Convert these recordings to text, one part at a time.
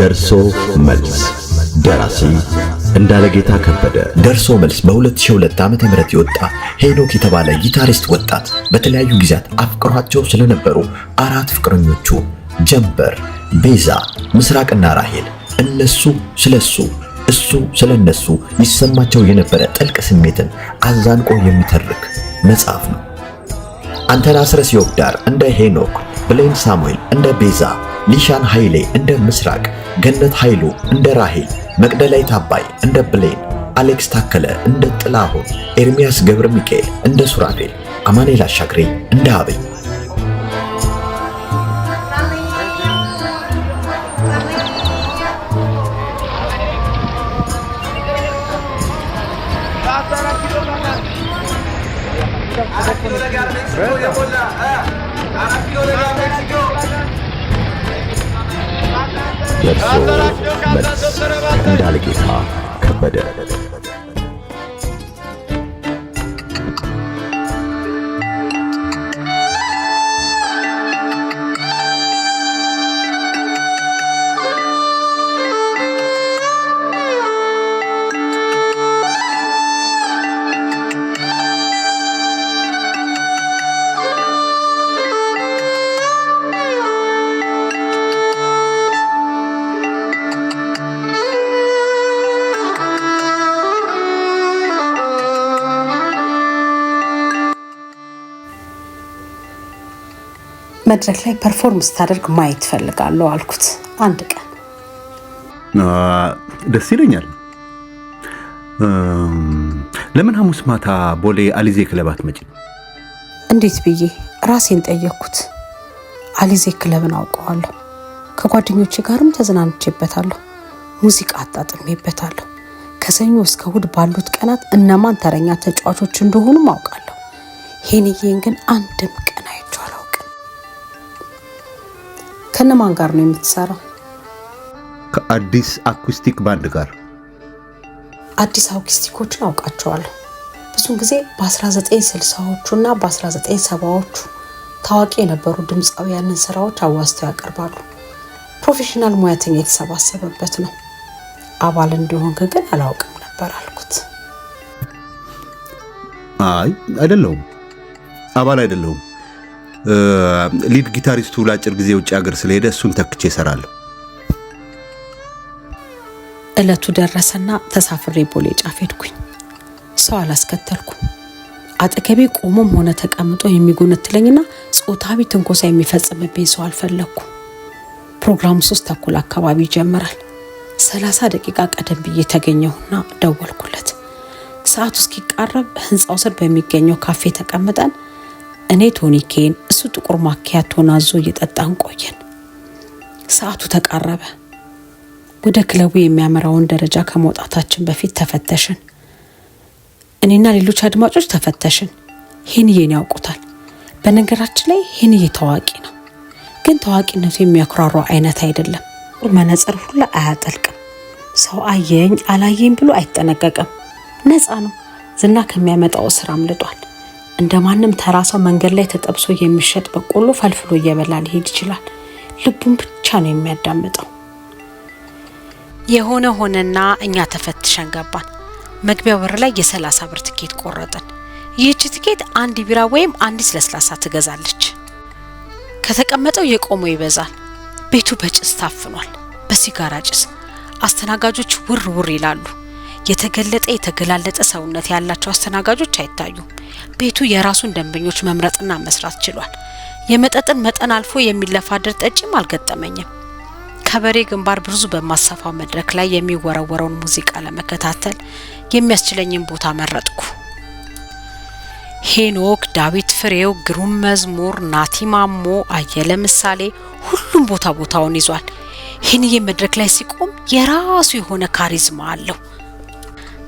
ደርሶ መልስ ደራሲ እንዳለጌታ ከበደ። ደርሶ መልስ በ2002 ዓመተ ምህረት የወጣ ሄኖክ የተባለ ጊታሪስት ወጣት በተለያዩ ጊዜያት አፍቅሯቸው ስለነበሩ አራት ፍቅረኞቹ ጀንበር፣ ቤዛ፣ ምስራቅና ራሄል እነሱ ስለሱ እሱ ስለነሱ ይሰማቸው የነበረ ጥልቅ ስሜትን አዛንቆ የሚተርክ መጽሐፍ ነው። አንተነህ አስረስ ይወዳር እንደ ሄኖክ፣ ብሌን ሳሙኤል እንደ ቤዛ፣ ሊሻን ኃይሌ እንደ ምስራቅ፣ ገነት ኃይሉ እንደ ራሄል፣ መቅደላዊት አባይ እንደ ብሌን፣ አሌክስ ታከለ እንደ ጥላሁን፣ ኤርሚያስ ገብረ ሚካኤል እንደ ሱራፌል፣ አማኑኤል አሻግሬ እንደ አብይ ደርሶ መልስ እንዳለጌታ ከበደ። መድረክ ላይ ፐርፎርም ስታደርግ ማየት ፈልጋለሁ አልኩት። አንድ ቀን ደስ ይለኛል። ለምን ሐሙስ ማታ ቦሌ አሊዜ ክለብ አትመጪም? እንዴት ብዬ ራሴን ጠየቅኩት። አሊዜ ክለብን አውቀዋለሁ። ከጓደኞቼ ጋርም ተዝናንቼበታለሁ። ሙዚቃ አጣጥሜበታለሁ። ከሰኞ እስከ እሑድ ባሉት ቀናት እነማን ተረኛ ተጫዋቾች እንደሆኑም አውቃለሁ። ሄንዬን ግን አንድም ቀን አይቼው አላውቅም። ከነማን ጋር ነው የምትሰራው? ከአዲስ አኩስቲክ ባንድ ጋር። አዲስ አኩስቲኮችን አውቃቸዋለሁ። ብዙውን ጊዜ በ1960ዎቹ እና በ1970ዎቹ ታዋቂ የነበሩ ድምፃውያንን ስራዎች አዋዝተው ያቀርባሉ። ፕሮፌሽናል ሙያተኛ የተሰባሰበበት ነው። አባል እንደሆንክ ግን አላውቅም ነበር አልኩት። አይ አይደለሁም፣ አባል አይደለሁም። ሊድ ጊታሪስቱ ለአጭር ጊዜ ውጭ ሀገር ስለሄደ እሱን ተክቼ እሰራለሁ። እለቱ ደረሰና ተሳፍሬ ቦሌ ጫፍ ሄድኩኝ። ሰው አላስከተልኩም። አጠገቤ ቆሞም ሆነ ተቀምጦ የሚጎነትለኝና ጾታዊ ትንኮሳ የሚፈጽምብኝ ሰው አልፈለኩም። ፕሮግራሙ 3:30 አካባቢ ይጀምራል። 30 ደቂቃ ቀደም ብዬ ተገኘሁና ደወልኩለት። ሰዓቱ እስኪቃረብ ህንጻው ስር በሚገኘው ካፌ ተቀምጠን እኔ ቶኒኬን እሱ ጥቁር ማኪያቶን አዞ እየጠጣን ቆየን። ሰዓቱ ተቃረበ። ወደ ክለቡ የሚያመራውን ደረጃ ከመውጣታችን በፊት ተፈተሽን። እኔና ሌሎች አድማጮች ተፈተሽን። ሄንዬን ያውቁታል። በነገራችን ላይ ሄንዬ ታዋቂ ነው፣ ግን ታዋቂነቱ የሚያኩራራው አይነት አይደለም። መነጽር ሁላ አያጠልቅም። ሰው አየኝ አላየኝ ብሎ አይጠነቀቅም። ነፃ ነው። ዝና ከሚያመጣው ስራ አምልጧል። እንደማንም ተራ ሰው መንገድ ላይ ተጠብሶ የሚሸጥ በቆሎ ፈልፍሎ እየበላ ሊሄድ ይችላል። ልቡን ብቻ ነው የሚያዳምጠው። የሆነ ሆነና እኛ ተፈትሸን ገባን። መግቢያው በር ላይ የ30 ብር ትኬት ቆረጥን። ይህች ትኬት አንድ ቢራ ወይም አንዲት ለስላሳ ትገዛለች። ከተቀመጠው የቆመው ይበዛል። ቤቱ በጭስ ታፍኗል፣ በሲጋራ ጭስ። አስተናጋጆች ውር ውር ይላሉ። የተገላለጠ ሰውነት ያላቸው አስተናጋጆች አይታዩም። ቤቱ የራሱን ደንበኞች መምረጥና መስራት ችሏል። የመጠጥን መጠን አልፎ የሚለፋደር ጠጪም አልገጠመኝም። ከበሬ ግንባር ብዙ በማሰፋው መድረክ ላይ የሚወረወረውን ሙዚቃ ለመከታተል የሚያስችለኝን ቦታ መረጥኩ። ሄኖክ፣ ዳዊት ፍሬው፣ ግሩም መዝሙር፣ ናቲማሞ፣ አየለ ምሳሌ ሁሉም ቦታውን ይዟል። ሄንዬ መድረክ ላይ ሲቆም የራሱ የሆነ ካሪዝማ አለው።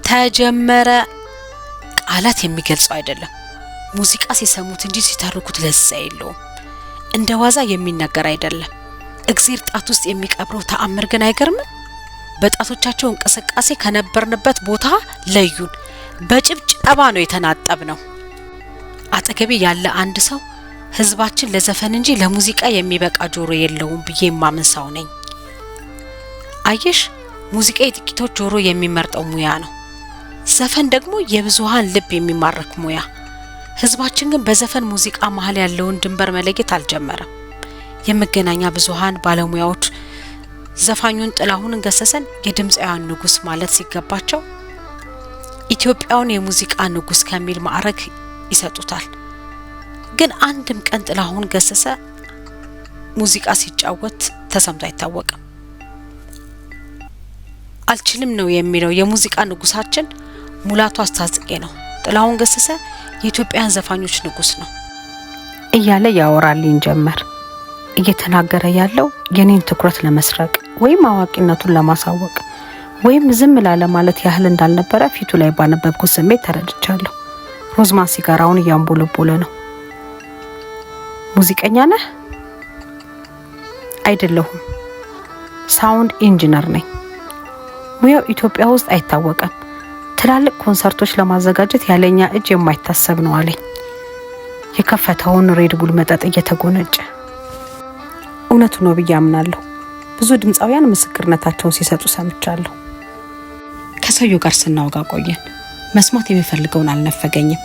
ተጀመረ። ቃላት የሚገልጸው አይደለም። ሙዚቃ ሲሰሙት እንጂ ሲተርኩት ለዛ የለውም። እንደ ዋዛ የሚነገር አይደለም። እግዚአብሔር ጣት ውስጥ የሚቀብረው ተአምር ግን አይገርምም? በጣቶቻቸው እንቅስቃሴ ከነበርንበት ቦታ ለዩን። በጭብጨባ ነው የተናጠብነው። አጠገቤ ያለ አንድ ሰው ህዝባችን ለዘፈን እንጂ ለሙዚቃ የሚበቃ ጆሮ የለውም ብዬ ማምን ሰው ነኝ። አየሽ ሙዚቃ የጥቂቶች ጆሮ የሚመርጠው ሙያ ነው። ዘፈን ደግሞ የብዙሃን ልብ የሚማርክ ሙያ። ህዝባችን ግን በዘፈን ሙዚቃ መሃል ያለውን ድንበር መለየት አልጀመረም። የመገናኛ ብዙሃን ባለሙያዎች ዘፋኙን ጥላሁን ገሰሰን የድምፃውያን ንጉስ ማለት ሲገባቸው ኢትዮጵያውን የሙዚቃ ንጉስ ከሚል ማዕረግ ይሰጡታል። ግን አንድም ቀን ጥላሁን ገሰሰ ሙዚቃ ሲጫወት ተሰምቶ አይታወቅም። አልችልም ነው የሚለው የሙዚቃ ንጉሳችን ሙላቱ አስታጥቄ ነው። ጥላሁን ገሰሰ የኢትዮጵያን ዘፋኞች ንጉስ ነው እያለ ያወራልኝ ጀመር። እየተናገረ ያለው የኔን ትኩረት ለመስረቅ ወይም አዋቂነቱን ለማሳወቅ ወይም ዝም ላለ ማለት ያህል እንዳልነበረ ፊቱ ላይ ባነበብኩት ስሜት ተረድቻለሁ። ሮዝማን ሲጋራውን እያንቦለቦለ ነው። ሙዚቀኛ ነህ? አይደለሁም፣ ሳውንድ ኢንጂነር ነኝ። ሙያው ኢትዮጵያ ውስጥ አይታወቅም። ትላልቅ ኮንሰርቶች ለማዘጋጀት ያለኛ እጅ የማይታሰብ ነው አለኝ። የከፈተውን ሬድ ቡል መጠጥ እየተጎነጨ እውነቱ ነው ብዬ አምናለሁ። ብዙ ድምፃውያን ምስክርነታቸውን ሲሰጡ ሰምቻለሁ። ከሰውየው ጋር ስናወጋ ቆየን። መስማት የሚፈልገውን አልነፈገኝም።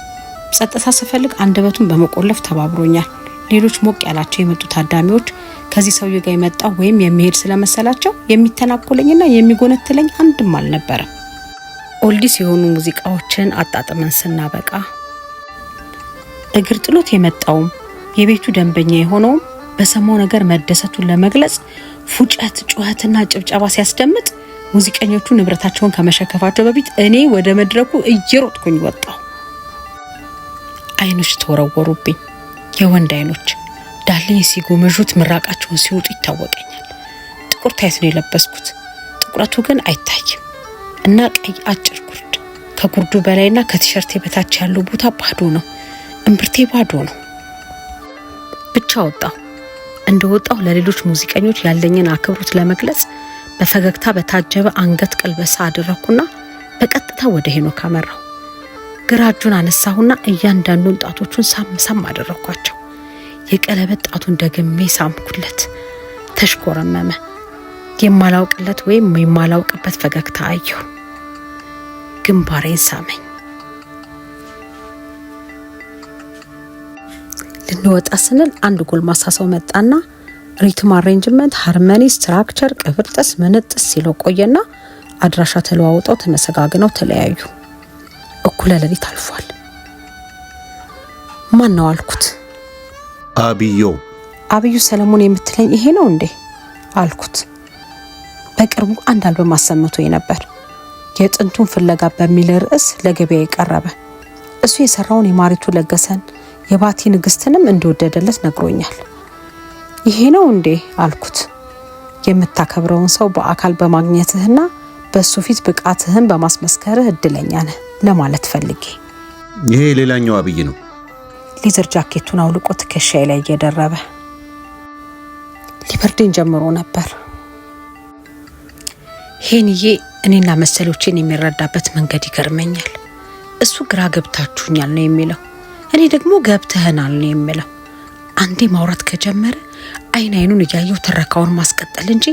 ጸጥታ ስፈልግ አንደበቱን በመቆለፍ ተባብሮኛል። ሌሎች ሞቅ ያላቸው የመጡ ታዳሚዎች ከዚህ ሰውዬ ጋር የመጣው ወይም የሚሄድ ስለመሰላቸው የሚተናኮለኝና የሚጎነትለኝ አንድም አልነበረም። ኦልዲስ የሆኑ ሙዚቃዎችን አጣጥመን ስናበቃ እግር ጥሎት የመጣውም የቤቱ ደንበኛ የሆነውም በሰማው ነገር መደሰቱን ለመግለጽ ፉጨት፣ ጩኸትና ጭብጨባ ሲያስደምጥ ሙዚቀኞቹ ንብረታቸውን ከመሸከፋቸው በፊት እኔ ወደ መድረኩ እየሮጥኩኝ ወጣሁ። አይኖች ተወረወሩብኝ። የወንድ አይኖች ዳሌን ሲጎመዡት ምራቃቸውን ሲወጡ ይታወቀኛል። ጥቁር ታይት ነው የለበስኩት። ጥቁረቱ ግን አይታይም እና ቀይ አጭር ጉርድ። ከጉርዱ በላይና ከቲሸርቴ በታች ያለው ቦታ ባዶ ነው። እምብርቴ ባዶ ነው። ብቻ ወጣሁ። እንደወጣሁ ለሌሎች ሙዚቀኞች ያለኝን አክብሮት ለመግለጽ በፈገግታ በታጀበ አንገት ቀልበሳ አደረኩና በቀጥታ ወደ ሄኖክ አመራሁ። ግራ እጁን አነሳሁና እያንዳንዱን ጣቶቹን ሳም አደረኳቸው። የቀለበት ጣቱን ደግሜ ሳምኩለት። ተሽኮረመመ። የማላውቅለት ወይም የማላውቅበት ፈገግታ አየሁ። ግንባሬን ሳመኝ። ልንወጣ ስንል አንድ ጎልማሳ ሰው መጣና ሪትም አሬንጅመንት፣ ሃርመኒ፣ ስትራክቸር፣ ቅብርጥስ ምንጥስ ሲለው ቆየና አድራሻ ተለዋውጠው ተመሰጋግነው ተለያዩ። እኩለ ሌሊት አልፏል። ማን ነው አልኩት። አብዩ ሰለሞን የምትለኝ ይሄ ነው እንዴ አልኩት። በቅርቡ አንድ አልበም አሰምቶኝ ነበር። የጥንቱን ፍለጋ በሚል ርዕስ ለገበያ የቀረበ። እሱ የሰራውን የማሪቱ ለገሰን የባቲ ንግስትንም እንደወደደለት ነግሮኛል። ይሄ ነው እንዴ አልኩት። የምታከብረውን ሰው በአካል በማግኘትህና በሱ ፊት ብቃትህን በማስመስከርህ እድለኛ ነህ ለማለት ፈልጌ። ይሄ ሌላኛው አብይ ነው። ሌዘር ጃኬቱን አውልቆ ትከሻዬ ላይ እየደረበ ሊበርደኝ ጀምሮ ነበር። ሄንዬ እኔና መሰሎቼን የሚረዳበት መንገድ ይገርመኛል። እሱ ግራ ገብታችሁኛል ነው የሚለው፣ እኔ ደግሞ ገብተህናል ነው የሚለው። አንዴ ማውራት ከጀመረ አይን አይኑን እያየው ትረካውን ማስቀጠል እንጂ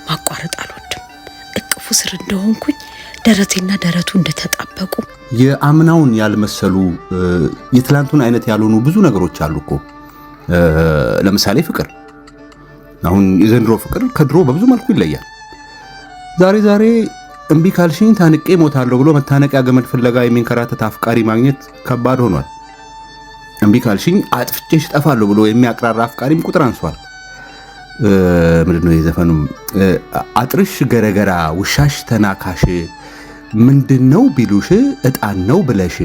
ማቋረጥ አልወድም። እቅፉ ስር እንደሆንኩኝ ደረቴና ደረቱ እንደተጣበቁ የአምናውን ያልመሰሉ የትላንቱን አይነት ያልሆኑ ብዙ ነገሮች አሉ እኮ። ለምሳሌ ፍቅር። አሁን የዘንድሮ ፍቅር ከድሮ በብዙ መልኩ ይለያል። ዛሬ እምቢ ካልሽኝ ታንቄ ሞታለሁ ብሎ መታነቂያ ገመድ ፍለጋ የሚንከራተት አፍቃሪ ማግኘት ከባድ ሆኗል። እምቢ ካልሽኝ አጥፍቼሽ እጠፋለሁ ብሎ የሚያቅራራ አፍቃሪም ቁጥር አንሷል። ምንድነው የዘፈኑም አጥርሽ ገረገራ ውሻሽ ተናካሽ ምንድነው ቢሉሽ እጣን ነው ብለሽ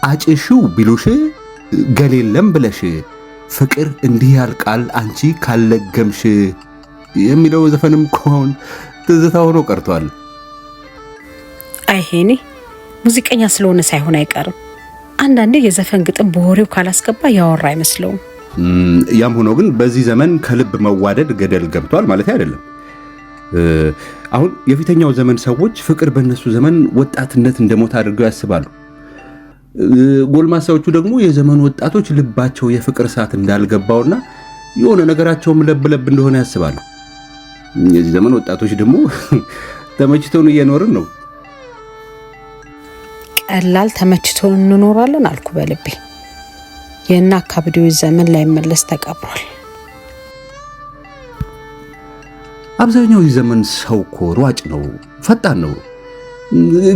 አጭሽው ቢሉሽ ገሌለም ብለሽ ፍቅር እንዲህ ያልቃል አንቺ ካለገምሽ የሚለው ዘፈንም ኮን ትዝታ ሆኖ ቀርቷል። አይሄኔ ሙዚቀኛ ስለሆነ ሳይሆን አይቀርም። አንዳንዴ የዘፈን ግጥም በወሬው ካላስገባ ያወራ አይመስለውም። ያም ሆኖ ግን በዚህ ዘመን ከልብ መዋደድ ገደል ገብቷል ማለት አይደለም። አሁን የፊተኛው ዘመን ሰዎች ፍቅር በእነሱ ዘመን ወጣትነት እንደሞት አድርገው ያስባሉ። ጎልማሳዎቹ ደግሞ የዘመኑ ወጣቶች ልባቸው የፍቅር እሳት እንዳልገባውና የሆነ ነገራቸውም ለብለብ እንደሆነ ያስባሉ። የዚህ ዘመን ወጣቶች ደግሞ ተመችቶን እየኖርን ነው። ቀላል ተመችቶን እንኖራለን አልኩ በልቤ። የእነ አካብዴው ዘመን ላይመለስ ተቀብሯል። አብዛኛው የዘመን ሰው እኮ ሯጭ ነው፣ ፈጣን ነው፣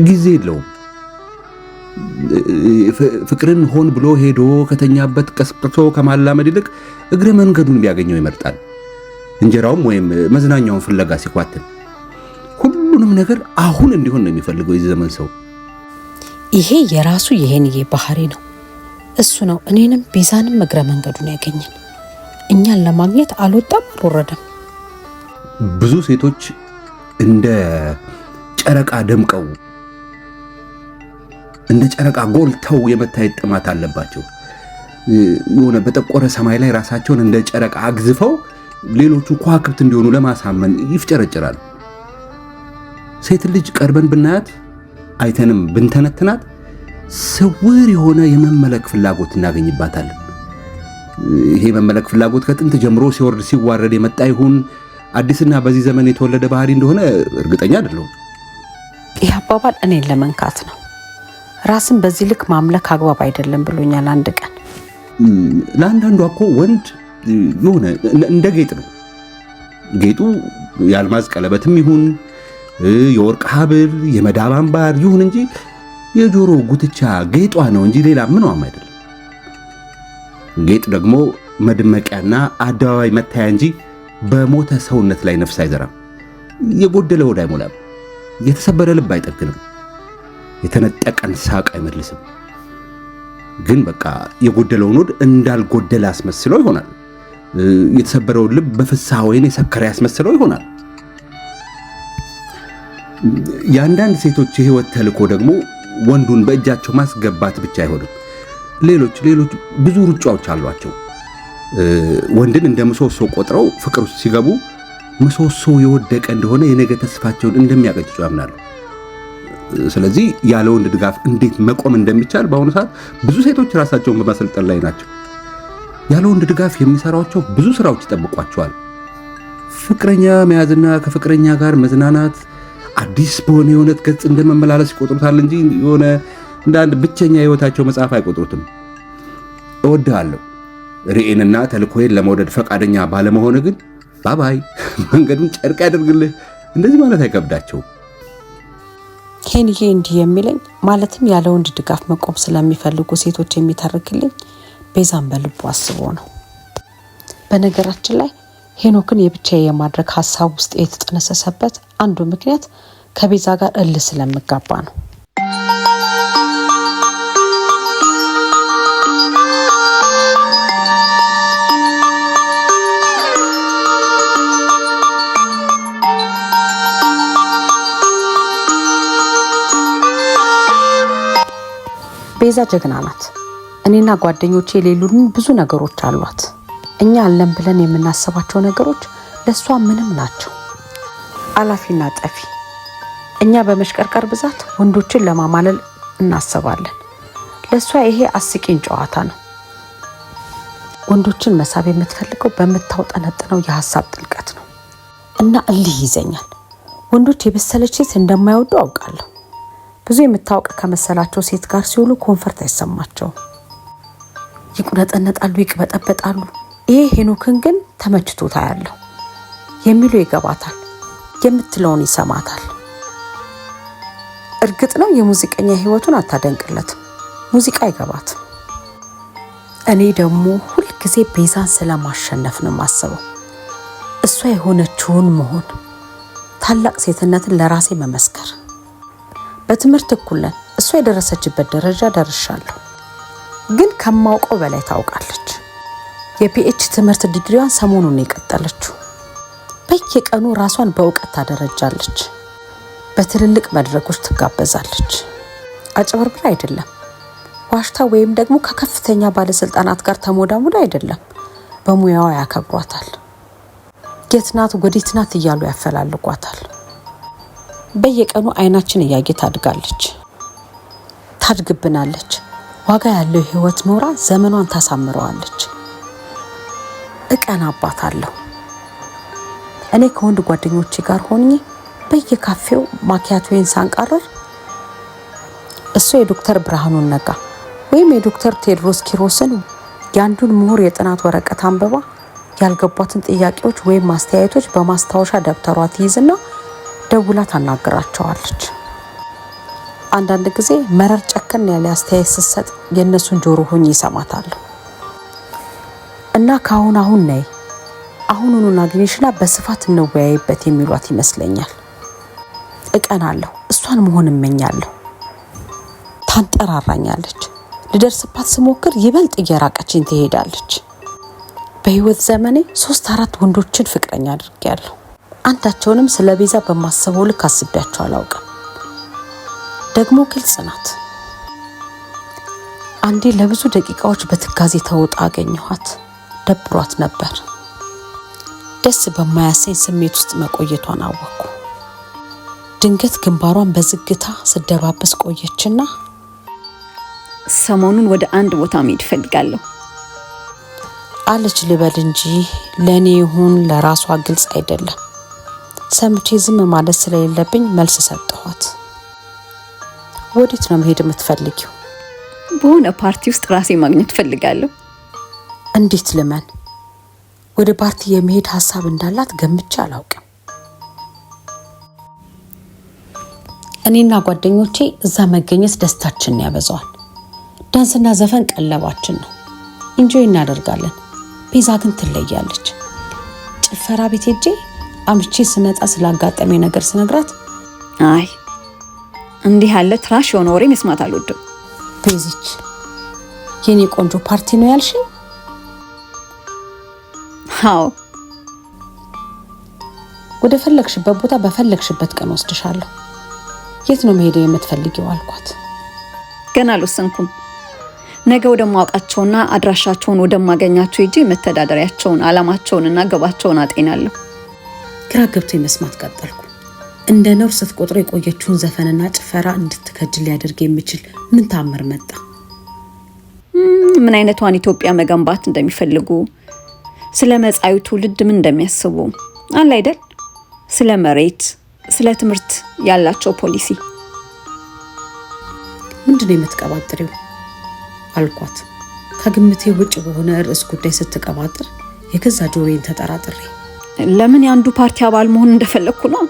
ጊዜ የለውም። ፍቅርን ሆን ብሎ ሄዶ ከተኛበት ቀስቅሶ ከማላመድ ይልቅ እግረ መንገዱን ቢያገኘው ይመርጣል። እንጀራውም ወይም መዝናኛውን ፍለጋ ሲኳትን ሁሉንም ነገር አሁን እንዲሆን ነው የሚፈልገው የዚህ ዘመን ሰው። ይሄ የራሱ የሄንዬ ባህሪ ነው። እሱ ነው እኔንም ቤዛንም እግረ መንገዱን ያገኘን። እኛን ለማግኘት አልወጣም አልወረደም። ብዙ ሴቶች እንደ ጨረቃ ደምቀው እንደ ጨረቃ ጎልተው የመታየት ጥማት አለባቸው። የሆነ በጠቆረ ሰማይ ላይ ራሳቸውን እንደ ጨረቃ አግዝፈው ሌሎቹ ከዋክብት እንዲሆኑ ለማሳመን ይፍጨረጨራሉ። ሴት ልጅ ቀርበን ብናያት አይተንም ብንተነትናት ስውር የሆነ የመመለክ ፍላጎት እናገኝባታለን። ይሄ መመለክ ፍላጎት ከጥንት ጀምሮ ሲወርድ ሲዋረድ የመጣ ይሁን አዲስና በዚህ ዘመን የተወለደ ባህሪ እንደሆነ እርግጠኛ አይደለሁም። ይህ አባባል እኔን ለመንካት ነው። ራስን በዚህ ልክ ማምለክ አግባብ አይደለም ብሎኛል አንድ ቀን። ለአንዳንዷ እኮ ወንድ የሆነ እንደ ጌጥ ነው። ጌጡ የአልማዝ ቀለበትም ይሁን የወርቅ ሐብል የመዳብ አምባር ይሁን እንጂ የጆሮ ጉትቻ ጌጧ ነው እንጂ ሌላ ምንም አይደለም። ጌጥ ደግሞ መድመቂያና አደባባይ መታያ እንጂ በሞተ ሰውነት ላይ ነፍስ አይዘራም። የጎደለ ሆድ አይሞላም። የተሰበረ ልብ አይጠግንም። የተነጠቀን ሳቅ አይመልስም። ግን በቃ የጎደለውን ሆድ እንዳልጎደለ አስመስለው ይሆናል። የተሰበረውን ልብ በፍስሐ ወይን የሰከረ ያስመስለው ይሆናል። የአንዳንድ ሴቶች የህይወት ተልእኮ ደግሞ ወንዱን በእጃቸው ማስገባት ብቻ አይሆንም። ሌሎች ብዙ ሩጫዎች አሏቸው። ወንድን እንደ ምሰሶ ቆጥረው ፍቅር ውስጥ ሲገቡ ምሰሶ የወደቀ እንደሆነ የነገ ተስፋቸውን እንደሚያቀጭጩ ያምናሉ። ስለዚህ ያለ ወንድ ድጋፍ እንዴት መቆም እንደሚቻል በአሁኑ ሰዓት ብዙ ሴቶች ራሳቸውን በማሰልጠን ላይ ናቸው። ያለ ወንድ ድጋፍ የሚሰሯቸው ብዙ ስራዎች ይጠብቋቸዋል። ፍቅረኛ መያዝና ከፍቅረኛ ጋር መዝናናት አዲስ በሆነ የእውነት ገጽ እንደመመላለስ ይቆጥሩታል እንጂ የሆነ እንደ አንድ ብቸኛ የህይወታቸው መጽሐፍ አይቆጥሩትም። እወድሃለሁ ርኤንና ተልኮዬን ለመውደድ ፈቃደኛ ባለመሆን ግን ባባይ መንገዱን ጨርቅ ያደርግልህ እንደዚህ ማለት አይከብዳቸው። ሄንዬ እንዲህ የሚለኝ ማለትም ያለ ወንድ ድጋፍ መቆም ስለሚፈልጉ ሴቶች የሚተርክልኝ ቤዛን በልቡ አስቦ ነው። በነገራችን ላይ ሄኖክን የብቻዬ የማድረግ ሀሳብ ውስጥ የተጠነሰሰበት አንዱ ምክንያት ከቤዛ ጋር እልህ ስለምጋባ ነው። ቤዛ ጀግና ናት። እኔና ጓደኞቼ የሌሉን ብዙ ነገሮች አሏት። እኛ አለን ብለን የምናስባቸው ነገሮች ለሷ ምንም ናቸው፣ አላፊና ጠፊ። እኛ በመሽቀርቀር ብዛት ወንዶችን ለማማለል እናስባለን። ለሷ ይሄ አስቂኝ ጨዋታ ነው። ወንዶችን መሳብ የምትፈልገው በምታውጠነጥነው የሐሳብ ጥልቀት ነው። እና እልህ ይዘኛል። ወንዶች የበሰለች ሴት እንደማይወዱ አውቃለሁ። ብዙ የምታውቅ ከመሰላቸው ሴት ጋር ሲውሉ ኮንፈርት አይሰማቸውም። ይቁነጠነጣሉ፣ ይቅበጠበጣሉ። ይሄ ሄኖክን ግን ተመችቶታ ያለው የሚለው ይገባታል፣ የምትለውን ይሰማታል። እርግጥ ነው የሙዚቀኛ ህይወቱን አታደንቅለትም፣ ሙዚቃ አይገባትም። እኔ ደግሞ ሁልጊዜ ቤዛን ስለማሸነፍ ነው የማስበው። እሷ የሆነችውን መሆን፣ ታላቅ ሴትነትን ለራሴ መመስከር። በትምህርት እኩል ነን። እሷ የደረሰችበት ደረጃ ደርሻለሁ፣ ግን ከማውቀው በላይ ታውቃለች። የፒኤች ትምህርት ዲግሪዋን ሰሞኑን የቀጠለችው። በየቀኑ ራሷን በእውቀት ታደረጃለች። በትልልቅ መድረኮች ትጋበዛለች። አጭበርብር አይደለም፣ ዋሽታ ወይም ደግሞ ከከፍተኛ ባለስልጣናት ጋር ተሞዳሙዳ አይደለም። በሙያዋ ያከብሯታል። የት ናት ወዴት ናት እያሉ ያፈላልጓታል። በየቀኑ አይናችን እያየ ታድጋለች፣ ታድግብናለች። ዋጋ ያለው ህይወት ኖራ ዘመኗን ታሳምረዋለች። እቀናባታለሁ። እኔ ከወንድ ጓደኞቼ ጋር ሆኜ በየካፌው ማኪያቶን ሳንቃረር እሱ የዶክተር ብርሃኑን ነጋ ወይም የዶክተር ቴዎድሮስ ኪሮስን ያንዱን ምሁር የጥናት ወረቀት አንብባ ያልገባትን ጥያቄዎች ወይም ማስተያየቶች በማስታወሻ ደብተሯ ትይዝና ደውላ ታናግራቸዋለች። አንዳንድ ጊዜ መረር ጨከን ያለ አስተያየት ስትሰጥ የእነሱን ጆሮ ሆኜ ይሰማታለሁ እና አሁን ነይ አሁኑኑ አግኝሽና በስፋት እንወያይበት የሚሏት ይመስለኛል። እቀናለሁ፣ እሷን መሆን እመኛለሁ። ታንጠራራኛለች። ልደርስባት ስሞክር ይበልጥ እየራቀችኝ ትሄዳለች። በህይወት ዘመኔ 3-4 ወንዶችን ፍቅረኛ አድርጌያለሁ። አንዳቸውንም ስለ ቤዛ በማሰበው ልክ አስቤያቸው አላውቅም። ደግሞ ግልጽ ናት። አንዴ ለብዙ ደቂቃዎች በትካዜ ተውጣ አገኘኋት። ደብሯት ነበር። ደስ በማያሰኝ ስሜት ውስጥ መቆየቷን አወቅኩ። ድንገት ግንባሯን በዝግታ ስደባበስ ቆየችና ሰሞኑን ወደ አንድ ቦታ መሄድ እፈልጋለሁ አለች። ልበል እንጂ ለእኔ ይሁን ለራሷ ግልጽ አይደለም። ሰምቼ ዝም ማለት ስለሌለብኝ መልስ ሰጠኋት። ወዴት ነው መሄድ የምትፈልጊው? በሆነ ፓርቲ ውስጥ ራሴ ማግኘት እፈልጋለሁ። እንዴት ልመን? ወደ ፓርቲ የመሄድ ሀሳብ እንዳላት ገምቼ አላውቅም። እኔና ጓደኞቼ እዛ መገኘት ደስታችንን ያበዛዋል። ዳንስና ዘፈን ቀለባችን ነው። ኢንጆይ እናደርጋለን። ቤዛ ግን ትለያለች። ጭፈራ ቤት ሄጄ አምቼ ስመጣ ስላጋጠመኝ ነገር ስነግራት አይ እንዲህ ያለ ትራሽ የሆነ ወሬ መስማት አልወድም። ቤዚች የኔ ቆንጆ ፓርቲ ነው ያልሽኝ? አዎ። ወደ ፈለግሽበት ቦታ በፈለግሽበት ቀን ወስድሻለሁ። የት ነው መሄድ የምትፈልጊው አልኳት። ገና አልወሰንኩም። ነገ ወደማውቃቸውና አድራሻቸውን ወደማገኛቸው ሄጄ መተዳደሪያቸውን፣ አላማቸውንና ግባቸውን አጤናለሁ። ግራ ገብቶኝ መስማት ቀጠልኩ። እንደ ነውር ስትቆጥሮ የቆየችውን ዘፈንና ጭፈራ እንድትከጅል ሊያደርግ የሚችል ምን ታምር መጣ? ምን አይነቷን ኢትዮጵያ መገንባት እንደሚፈልጉ፣ ስለ መጻዩ ትውልድ ምን እንደሚያስቡ አለ አይደል? ስለ መሬት፣ ስለ ትምህርት ያላቸው ፖሊሲ። ምንድነው የምትቀባጥሪው አልኳት። ከግምቴ ውጭ በሆነ ርዕስ ጉዳይ ስትቀባጥር የገዛ ጆሮዬን ተጠራጥሬ። ለምን የአንዱ ፓርቲ አባል መሆን እንደፈለኩ ነው።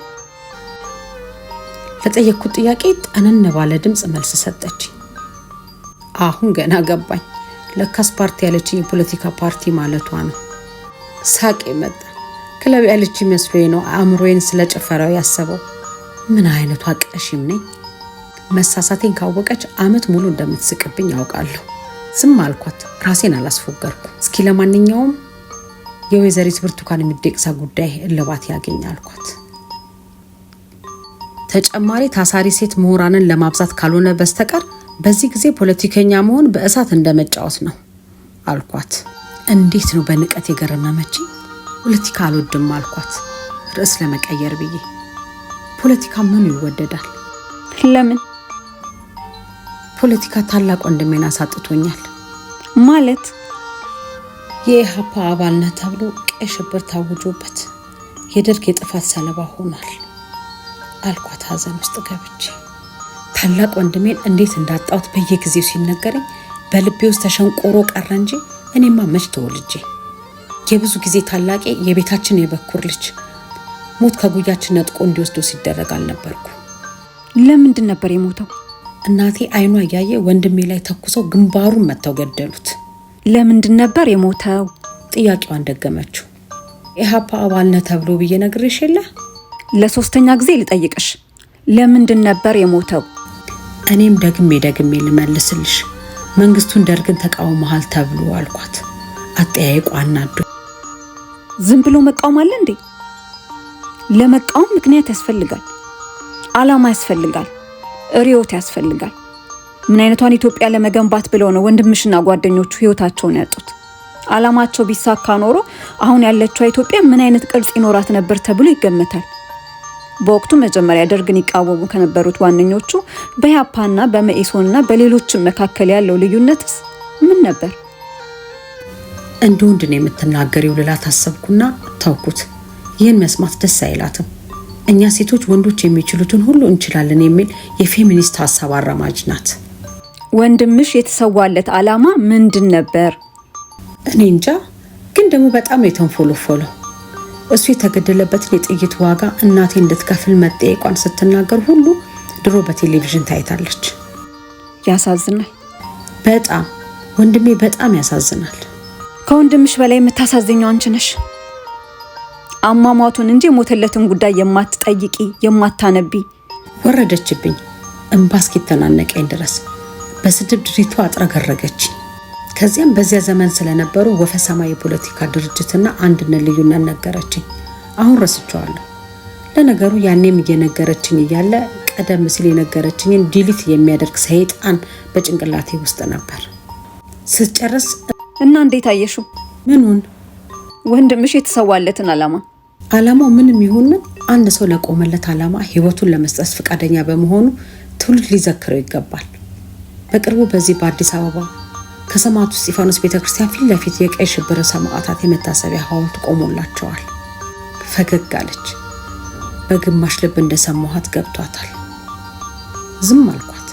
ለጠየቅኩት ጥያቄ ጠነን ባለ ድምፅ መልስ ሰጠች። አሁን ገና ገባኝ። ለካስ ፓርቲ ያለችኝ የፖለቲካ ፓርቲ ማለቷ ነው። ሳቄ መጣ። ክለብ ያለች መስሎኝ ነው አእምሮዬን ስለጨፈረው ያሰበው። ምን አይነቷ ቀሽም ነኝ። መሳሳቴን ካወቀች አመት ሙሉ እንደምትስቅብኝ ያውቃለሁ። ዝም አልኳት። ራሴን አላስፎገርኩ። እስኪ ለማንኛውም የወይዘሪት ብርቱካን የሚደቅሳ ጉዳይ እልባት ያገኝ አልኳት። ተጨማሪ ታሳሪ ሴት ምሁራንን ለማብዛት ካልሆነ በስተቀር በዚህ ጊዜ ፖለቲከኛ መሆን በእሳት እንደመጫወት ነው አልኳት። እንዴት ነው በንቀት የገረመመችኝ። ፖለቲካ አልወድም አልኳት ርዕስ ለመቀየር ብዬ። ፖለቲካ ምኑ ይወደዳል? ለምን? ፖለቲካ ታላቅ ወንድሜን አሳጥቶኛል። ማለት የኢህአፓ አባልነት ተብሎ ቀይ ሽብር ታውጆበት የደርግ የጥፋት ሰለባ ሆኗል አልኳት ሀዘን ውስጥ ገብቼ። ታላቅ ወንድሜን እንዴት እንዳጣሁት በየጊዜው ሲነገረኝ በልቤ ውስጥ ተሸንቆሮ ቀረ እንጂ እኔማ መች ተወልጄ። የብዙ ጊዜ ታላቄ የቤታችን የበኩር ልጅ ሞት ከጉያችን ነጥቆ እንዲወስዶ ሲደረግ አልነበርኩ። ለምንድን ነበር የሞተው? እናቴ አይኗ እያየ ወንድሜ ላይ ተኩሰው ግንባሩን መተው ገደሉት። ለምንድን ነበር የሞተው? ጥያቄዋን ደገመችው። ኢህአፓ አባልነት ተብሎ ብዬ ነግሬሽ የለ? ለሶስተኛ ጊዜ ልጠይቅሽ፣ ለምንድን ነበር የሞተው? እኔም ደግሜ ልመልስልሽ፣ መንግስቱን ደርግን ተቃውመሃል ተብሎ አልኳት። አጠያይቋ አናዱ። ዝም ብሎ መቃወም አለ እንዴ? ለመቃወም ምክንያት ያስፈልጋል፣ አላማ ያስፈልጋል፣ ርዕዮት ያስፈልጋል። ምን አይነቷን ኢትዮጵያ ለመገንባት ብለው ነው ወንድምሽና ጓደኞቹ ህይወታቸውን ያጡት? አላማቸው ቢሳካ ኖሮ አሁን ያለችው ኢትዮጵያ ምን አይነት ቅርጽ ይኖራት ነበር ተብሎ ይገመታል። በወቅቱ መጀመሪያ ደርግን ይቃወሙ ከነበሩት ዋነኞቹ በኢህአፓና በመኢሶንና በሌሎችም መካከል ያለው ልዩነትስ ምን ነበር? እንደ ወንድ ነው የምትናገሪው ልላት አሰብኩና ተውኩት። ይህን መስማት ደስ አይላትም። እኛ ሴቶች ወንዶች የሚችሉትን ሁሉ እንችላለን የሚል የፌሚኒስት ሀሳብ አራማጅ ናት። ወንድምሽ የተሰዋለት ዓላማ ምንድን ነበር? እኔ እንጃ፣ ግን ደግሞ በጣም ነው የተንፎለፎለው። እሱ የተገደለበትን የጥይት ዋጋ እናቴ እንድትከፍል መጠየቋን ስትናገር ሁሉ ድሮ በቴሌቪዥን ታይታለች። ያሳዝናል በጣም ወንድሜ፣ በጣም ያሳዝናል። ከወንድምሽ በላይ የምታሳዝኘው አንቺ ነሽ። አሟሟቱን እንጂ የሞተለትን ጉዳይ የማትጠይቂ የማታነቢ። ወረደችብኝ እንባ እስኪተናነቀኝ ድረስ በስድብ ድሪቷ አጥረገረገች። ከዚያም በዚያ ዘመን ስለነበሩ ወፈሰማ የፖለቲካ ድርጅትና አንድነት ልዩነት ነገረችኝ። አሁን ረስቸዋለሁ። ለነገሩ ያኔም እየነገረችኝ እያለ ቀደም ሲል የነገረችኝን ዲሊት የሚያደርግ ሰይጣን በጭንቅላቴ ውስጥ ነበር። ስትጨርስ እና እንዴት አየሽው? ምኑን? ወንድምሽ የተሰዋለትን ዓላማው ምንም ይሁን አንድ ሰው ለቆመለት ዓላማ ህይወቱን ለመስጠት ፈቃደኛ በመሆኑ ትውልድ ሊዘክረው ይገባል። በቅርቡ በዚህ በአዲስ አበባ ከሰማዕቱ እስጢፋኖስ ቤተክርስቲያን ፊት ለፊት የቀይ ሽብር ሰማዕታት የመታሰቢያ ሐውልት ቆሞላቸዋል። ፈገግ አለች። በግማሽ ልብ እንደሰማኋት ገብቷታል። ዝም አልኳት።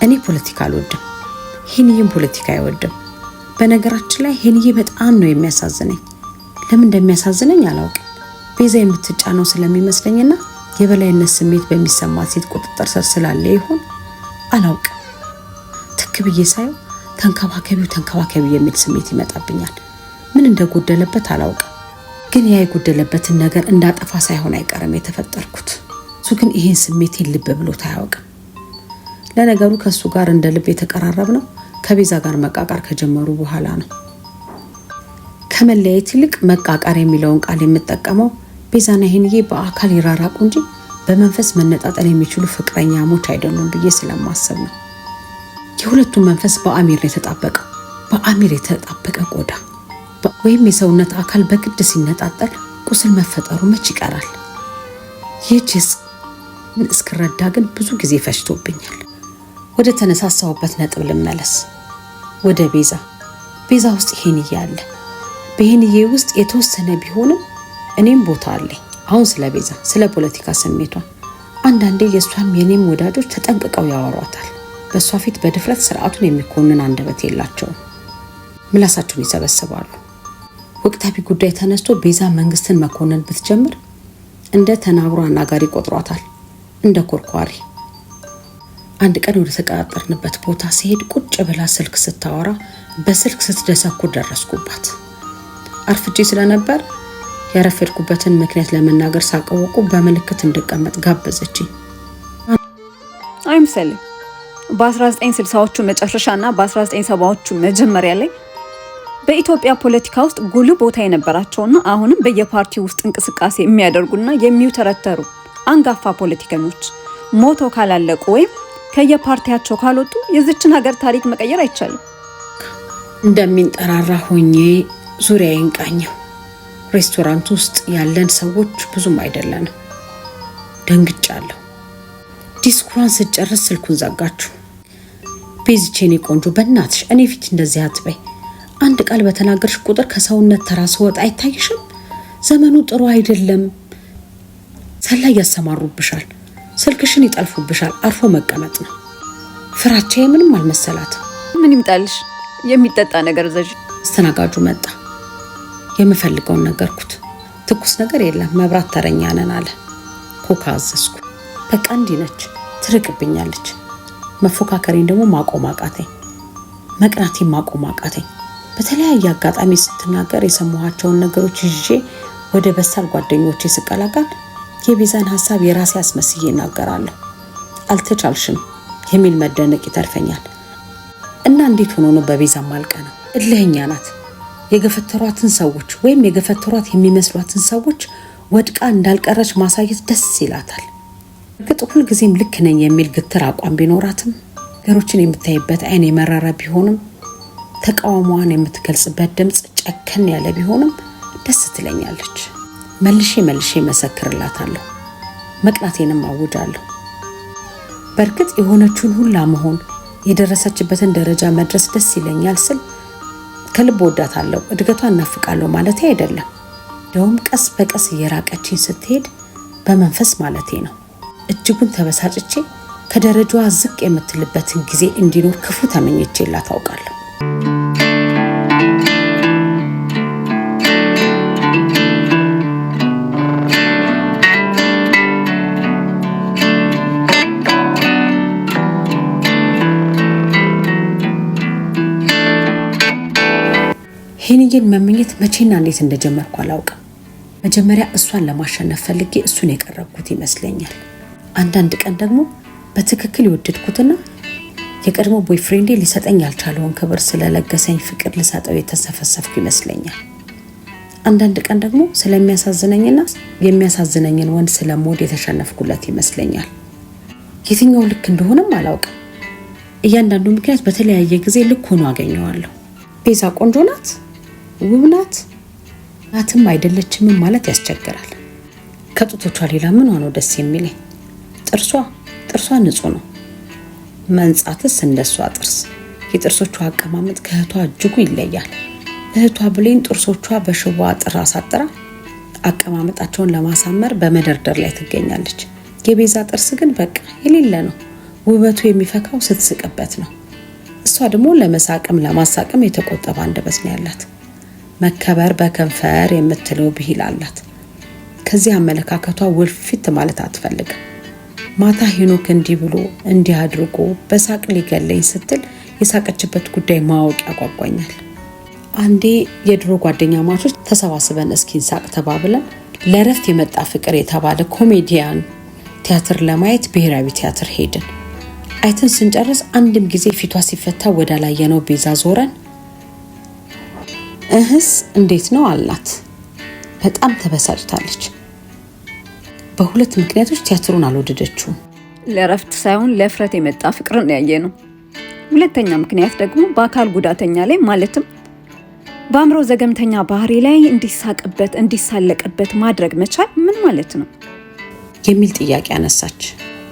እኔ ፖለቲካ አልወድም፣ ሄንዬም ፖለቲካ አይወድም። በነገራችን ላይ ሄንዬ በጣም ነው የሚያሳዝነኝ። ለምን እንደሚያሳዝነኝ አላውቅም። ቤዛ የምትጫነው ስለሚመስለኝና የበላይነት ስሜት በሚሰማት ሴት ቁጥጥር ስር ስላለ ይሆን አላውቅም። ትክ ብዬ ሳየው ተንከባከቢው የሚል ስሜት ይመጣብኛል። ምን እንደጎደለበት አላውቅም፣ ግን ያ የጎደለበትን ነገር እንዳጠፋ ሳይሆን አይቀርም የተፈጠርኩት። እሱ ግን ይሄን ስሜቴን ልብ ብሎት አያውቅም። ለነገሩ ከሱ ጋር እንደ ልብ የተቀራረብ ነው ከቤዛ ጋር መቃቃር ከጀመሩ በኋላ ነው። ከመለያየት ይልቅ መቃቃር የሚለውን ቃል የምጠቀመው ቤዛና ሄንዬ በአካል ይራራቁ እንጂ በመንፈስ መነጣጠል የሚችሉ ፍቅረኛሞች አይደሉም ብዬ ስለማሰብ ነው። የሁለቱም መንፈስ በአሚር ነው የተጣበቀው። በአሚር የተጣበቀ ቆዳ ወይም የሰውነት አካል በግድ ሲነጣጠል ቁስል መፈጠሩ መች ይቀራል? ይህችስ ምን እስክረዳ ግን ብዙ ጊዜ ፈጅቶብኛል። ወደ ተነሳሳውበት ነጥብ ልመለስ። ወደ ቤዛ ውስጥ ሄንዬ አለ። በሄንዬ ውስጥ የተወሰነ ቢሆንም እኔም ቦታ አለኝ። አሁን ስለ ቤዛ፣ ስለ ፖለቲካ ስሜቷ አንዳንዴ የእሷም የኔም ወዳጆች ተጠንቅቀው ያወሯታል። በእሷ ፊት በድፍረት ስርዓቱን የሚኮንን አንደበት የላቸውም። ምላሳቸውን ይሰበስባሉ። ወቅታዊ ጉዳይ ተነስቶ ቤዛ መንግስትን መኮንን ብትጀምር እንደ ተናግሮ አናጋሪ ቆጥሯታል፣ እንደ ኮርኳሪ። አንድ ቀን ወደ ተቀጣጠርንበት ቦታ ሲሄድ ቁጭ ብላ ስልክ ስታወራ በስልክ ስትደሰኩር ደረስኩባት። አርፍጄ ስለነበር ያረፈድኩበትን ምክንያት ለመናገር ሳቀወቁ በምልክት እንድቀመጥ ጋበዘችኝ። አይምሰልም። በ1960ዎቹ መጨረሻና በ1970ዎቹ መጀመሪያ ላይ በኢትዮጵያ ፖለቲካ ውስጥ ጉልህ ቦታ የነበራቸውና አሁንም በየፓርቲው ውስጥ እንቅስቃሴ የሚያደርጉና የሚውተረተሩ አንጋፋ ፖለቲከኞች ሞተው ካላለቁ ወይም ከየፓርቲያቸው ካልወጡ የዚችን ሀገር ታሪክ መቀየር አይቻልም። እንደሚንጠራራ ሆኜ ዙሪያዬን ቃኘው። ሬስቶራንት ውስጥ ያለን ሰዎች ብዙም አይደለንም። ደንግጫለሁ። ዲስኩራን ስጨርስ ስልኩን ዘጋችሁ። ቤዝቼኔ ቆንጆ፣ በእናትሽ እኔ ፊት እንደዚህ አትበይ። አንድ ቃል በተናገርሽ ቁጥር ከሰውነት ተራ ስወጣ አይታይሽም? ዘመኑ ጥሩ አይደለም። ሰላይ ያሰማሩብሻል፣ ስልክሽን ይጠልፉብሻል። አርፎ መቀመጥ ነው። ፍራቻዬ ምንም አልመሰላትም። ምን ይምጣልሽ? የሚጠጣ ነገር ዘዥ። አስተናጋጁ መጣ። የምፈልገውን ነገርኩት። ትኩስ ነገር የለም፣ መብራት ተረኛ ነን አለ። ኮካ አዘዝኩ። በቃ እንዲህ ነች፣ ትርቅብኛለች። መፎካከሬን ደግሞ ማቆም አቃተኝ፣ መቅናቴን ማቆም አቃተኝ። በተለያየ አጋጣሚ ስትናገር የሰማኋቸውን ነገሮች ይዤ ወደ በሳል ጓደኞቼ ስቀላቀል የቤዛን ሀሳብ የራሴ አስመስዬ እናገራለሁ። አልተቻልሽም የሚል መደነቅ ይተርፈኛል። እና እንዴት ሆኖ ነው በቤዛ ማልቀነው? እልህኛ ናት። የገፈተሯትን ሰዎች ወይም የገፈተሯት የሚመስሏትን ሰዎች ወድቃ እንዳልቀረች ማሳየት ደስ ይላታል። እርግጥ ሁልጊዜም ልክ ነኝ የሚል ግትር አቋም ቢኖራትም ነገሮችን የምታይበት አይን የመረረ ቢሆንም ተቃውሟን የምትገልጽበት ድምፅ ጨከን ያለ ቢሆንም ደስ ትለኛለች። መልሼ መሰክርላታለሁ፣ መቅናቴንም አውጃለሁ። በእርግጥ የሆነችውን ሁላ መሆን፣ የደረሰችበትን ደረጃ መድረስ ደስ ይለኛል ስል ከልብ ወዳታለሁ፣ እድገቷን እናፍቃለሁ ማለት አይደለም። ደውም ቀስ በቀስ እየራቀችኝ ስትሄድ በመንፈስ ማለቴ ነው እጅጉን ተበሳጭቼ ከደረጃዋ ዝቅ የምትልበትን ጊዜ እንዲኖር ክፉ ተመኝቼላት አውቃለሁ። ሄንዬን መመኘት መቼና እንዴት እንደጀመርኩ አላውቅም። መጀመሪያ እሷን ለማሸነፍ ፈልጌ እሱን የቀረብኩት ይመስለኛል። አንዳንድ ቀን ደግሞ በትክክል የወደድኩትና የቀድሞ ቦይፍሬንዴ ሊሰጠኝ ያልቻለውን ክብር ስለለገሰኝ ፍቅር ልሰጠው የተሰፈሰፍኩ ይመስለኛል። አንዳንድ ቀን ደግሞ ስለሚያሳዝነኝና የሚያሳዝነኝን ወንድ ስለምወድ የተሸነፍኩለት ይመስለኛል። የትኛው ልክ እንደሆነም አላውቅም። እያንዳንዱ ምክንያት በተለያየ ጊዜ ልክ ሆኖ አገኘዋለሁ። ቤዛ ቆንጆ ናት፣ ውብ ናት፣ ናትም አይደለችም ማለት ያስቸግራል። ከጡቶቿ ሌላ ምን ሆኖ ደስ የሚለኝ? ጥርሷ ንጹህ ነው። መንጻትስ እንደሷ ጥርስ። የጥርሶቿ አቀማመጥ ከእህቷ እጅጉ ይለያል። እህቷ ብሌን ጥርሶቿ በሽቦ አጥራ አሳጥራ አቀማመጣቸውን ለማሳመር በመደርደር ላይ ትገኛለች። የቤዛ ጥርስ ግን በቃ የሌለ ነው። ውበቱ የሚፈካው ስትስቅበት ነው። እሷ ደግሞ ለመሳቅም ለማሳቅም የተቆጠበ አንደበት ነው ያላት። መከበር በከንፈር የምትለው ብሂል አላት። ከዚህ አመለካከቷ ውልፊት ማለት አትፈልግም። ማታ ሄኖክ እንዲህ ብሎ እንዲህ አድርጎ በሳቅ ሊገለኝ ስትል የሳቀችበት ጉዳይ ማወቅ ያጓጓኛል። አንዴ የድሮ ጓደኛ ማቾች ተሰባስበን እስኪን ሳቅ ተባብለን ለረፍት የመጣ ፍቅር የተባለ ኮሜዲያን ቲያትር ለማየት ብሔራዊ ቲያትር ሄድን። አይተን ስንጨርስ አንድም ጊዜ ፊቷ ሲፈታ ወደ ላየነው ቤዛ ዞረን እህስ እንዴት ነው አልናት። በጣም ተበሳጭታለች። በሁለት ምክንያቶች ቲያትሩን አልወደደችውም። ለረፍት ሳይሆን ለፍረት የመጣ ፍቅርን ያየ ነው። ሁለተኛ ምክንያት ደግሞ በአካል ጉዳተኛ ላይ ማለትም በአእምሮ ዘገምተኛ ባህሪ ላይ እንዲሳቅበት እንዲሳለቅበት ማድረግ መቻል ምን ማለት ነው የሚል ጥያቄ አነሳች።